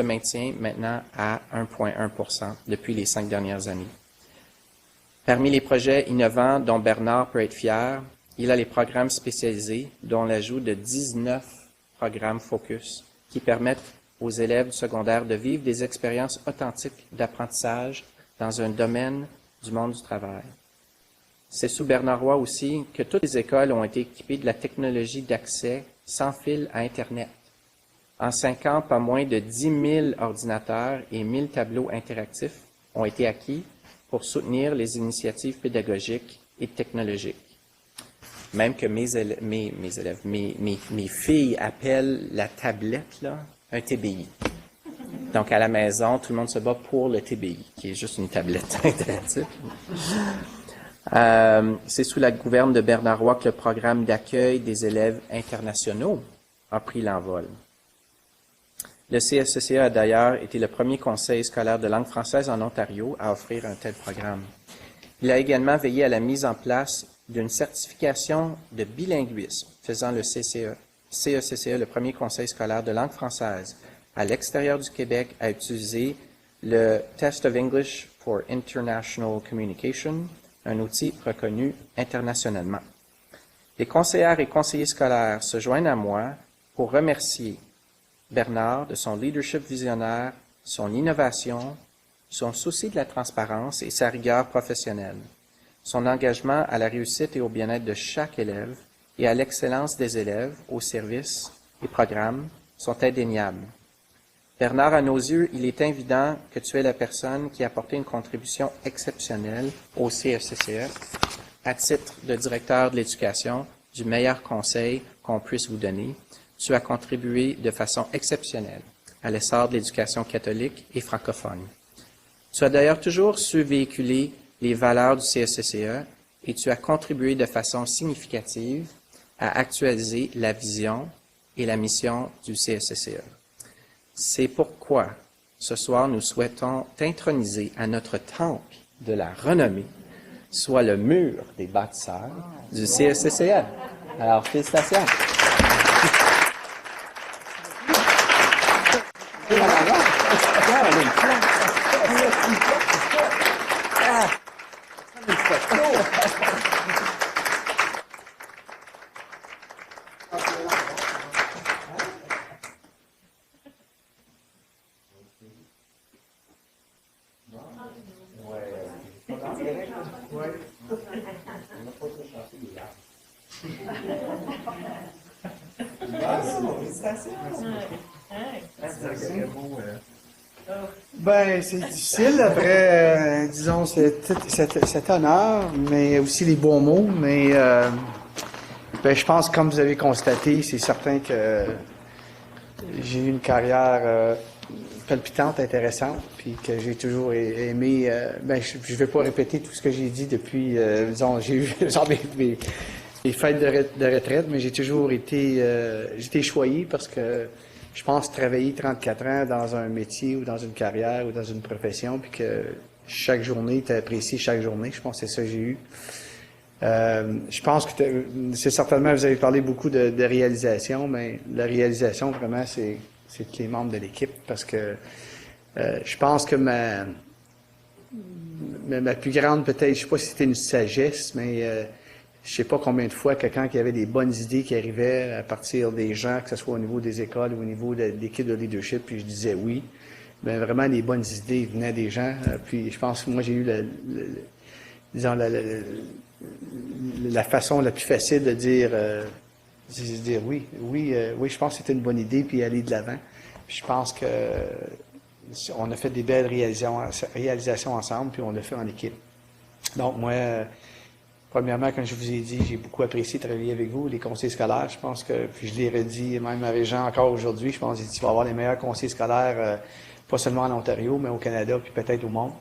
maintient maintenant à 1,1% depuis les 5 dernières années. Parmi les projets innovants dont Bernard peut être fier, il a les programmes spécialisés, dont l'ajout de 19 programmes Focus, qui permettent aux élèves du secondaire de vivre des expériences authentiques d'apprentissage dans un domaine du monde du travail. C'est sous Bernard Roy aussi que toutes les écoles ont été équipées de la technologie d'accès sans fil à Internet. En 5 ans, pas moins de 10 000 ordinateurs et 1000 tableaux interactifs ont été acquis pour soutenir les initiatives pédagogiques et technologiques. Même que mes filles appellent la tablette, là, un TBI. Donc, à la maison, tout le monde se bat pour le TBI, qui est juste une tablette interactive. C'est sous la gouverne de Bernard Roy que le programme d'accueil des élèves internationaux a pris l'envol. Le CECCE a d'ailleurs été le premier conseil scolaire de langue française en Ontario à offrir un tel programme. Il a également veillé à la mise en place d'une certification de bilinguisme, faisant le CECCE le premier conseil scolaire de langue française à l'extérieur du Québec à utiliser le Test of English for International Communication, un outil reconnu internationalement. Les conseillères et conseillers scolaires se joignent à moi pour remercier Bernard de son leadership visionnaire, son innovation, son souci de la transparence et sa rigueur professionnelle. Son engagement à la réussite et au bien-être de chaque élève et à l'excellence des élèves au service et programmes sont indéniables. Bernard, à nos yeux, il est évident que tu es la personne qui a apporté une contribution exceptionnelle au CECCE à titre de directeur de l'éducation, du meilleur conseil qu'on puisse vous donner. Tu as contribué de façon exceptionnelle à l'essor de l'éducation catholique et francophone. Tu as d'ailleurs toujours su véhiculer les valeurs du CECCE et tu as contribué de façon significative à actualiser la vision et la mission du CECCE. C'est pourquoi, ce soir, nous souhaitons t'introniser à notre temple de la renommée soit le mur des bâtisseurs du CECCE. Alors, félicitations. Ben, c'est difficile après, disons, cet honneur, mais aussi les bons mots. Mais ben, je pense, comme vous avez constaté, c'est certain que j'ai eu une carrière palpitante, intéressante, puis que j'ai toujours aimé. Ben, je vais pas répéter tout ce que j'ai dit depuis, disons, j'ai eu genre mes fêtes de retraite, mais j'ai toujours été, j'étais choyé parce que je pense travailler 34 ans dans un métier ou dans une carrière ou dans une profession, puis que chaque journée, tu apprécies chaque journée. Je pense que c'est ça que j'ai eu. Je pense que c'est certainement, vous avez parlé beaucoup de réalisation, mais la réalisation, vraiment, c'est les membres de l'équipe, parce que je pense que ma plus grande, peut-être, je sais pas si c'était une sagesse, mais je sais pas combien de fois quelqu'un qui avait des bonnes idées qui arrivaient à partir des gens, que ce soit au niveau des écoles ou au niveau de l'équipe de leadership, puis je disais oui. Mais vraiment, les bonnes idées venaient des gens. Puis je pense que moi, j'ai eu disons, la façon la plus facile de dire oui, je pense que c'était une bonne idée, puis aller de l'avant. Puis je pense que on a fait des belles réalisations ensemble, puis on l'a fait en équipe. Donc moi, premièrement, comme je vous ai dit, j'ai beaucoup apprécié travailler avec vous, les conseillers scolaires. Je pense que, puis je l'ai redit même à Régent encore aujourd'hui, je pense que tu vas avoir les meilleurs conseillers scolaires, pas seulement en Ontario, mais au Canada, puis peut-être au monde.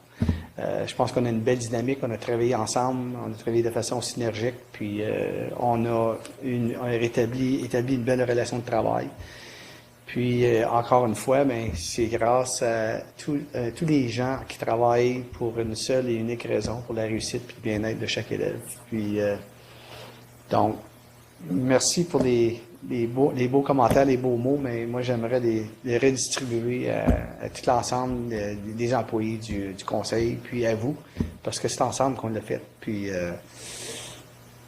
Je pense qu'on a une belle dynamique, on a travaillé ensemble, on a travaillé de façon synergique, puis on a établi une belle relation de travail. Puis, encore une fois, ben, c'est grâce à tous les gens qui travaillent pour une seule et unique raison, pour la réussite et le bien-être de chaque élève. Puis, donc, merci pour les beaux commentaires, les beaux mots, mais moi, j'aimerais les redistribuer à tout l'ensemble des employés du conseil, puis à vous, parce que c'est ensemble qu'on l'a fait. Puis,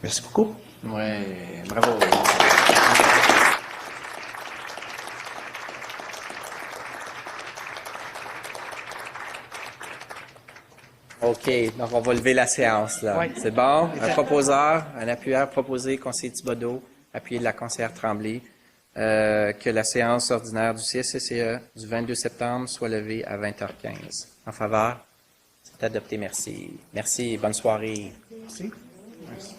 merci beaucoup. Ouais, bravo. OK, donc on va lever la séance, là. Oui. C'est bon? Un proposeur, un appuyeur proposé, conseiller Thibodeau, appuyé de la conseillère Tremblay, que la séance ordinaire du CSCCE du 22 septembre soit levée à 20h15. En faveur? C'est adopté, merci. Merci, bonne soirée. Merci. Merci.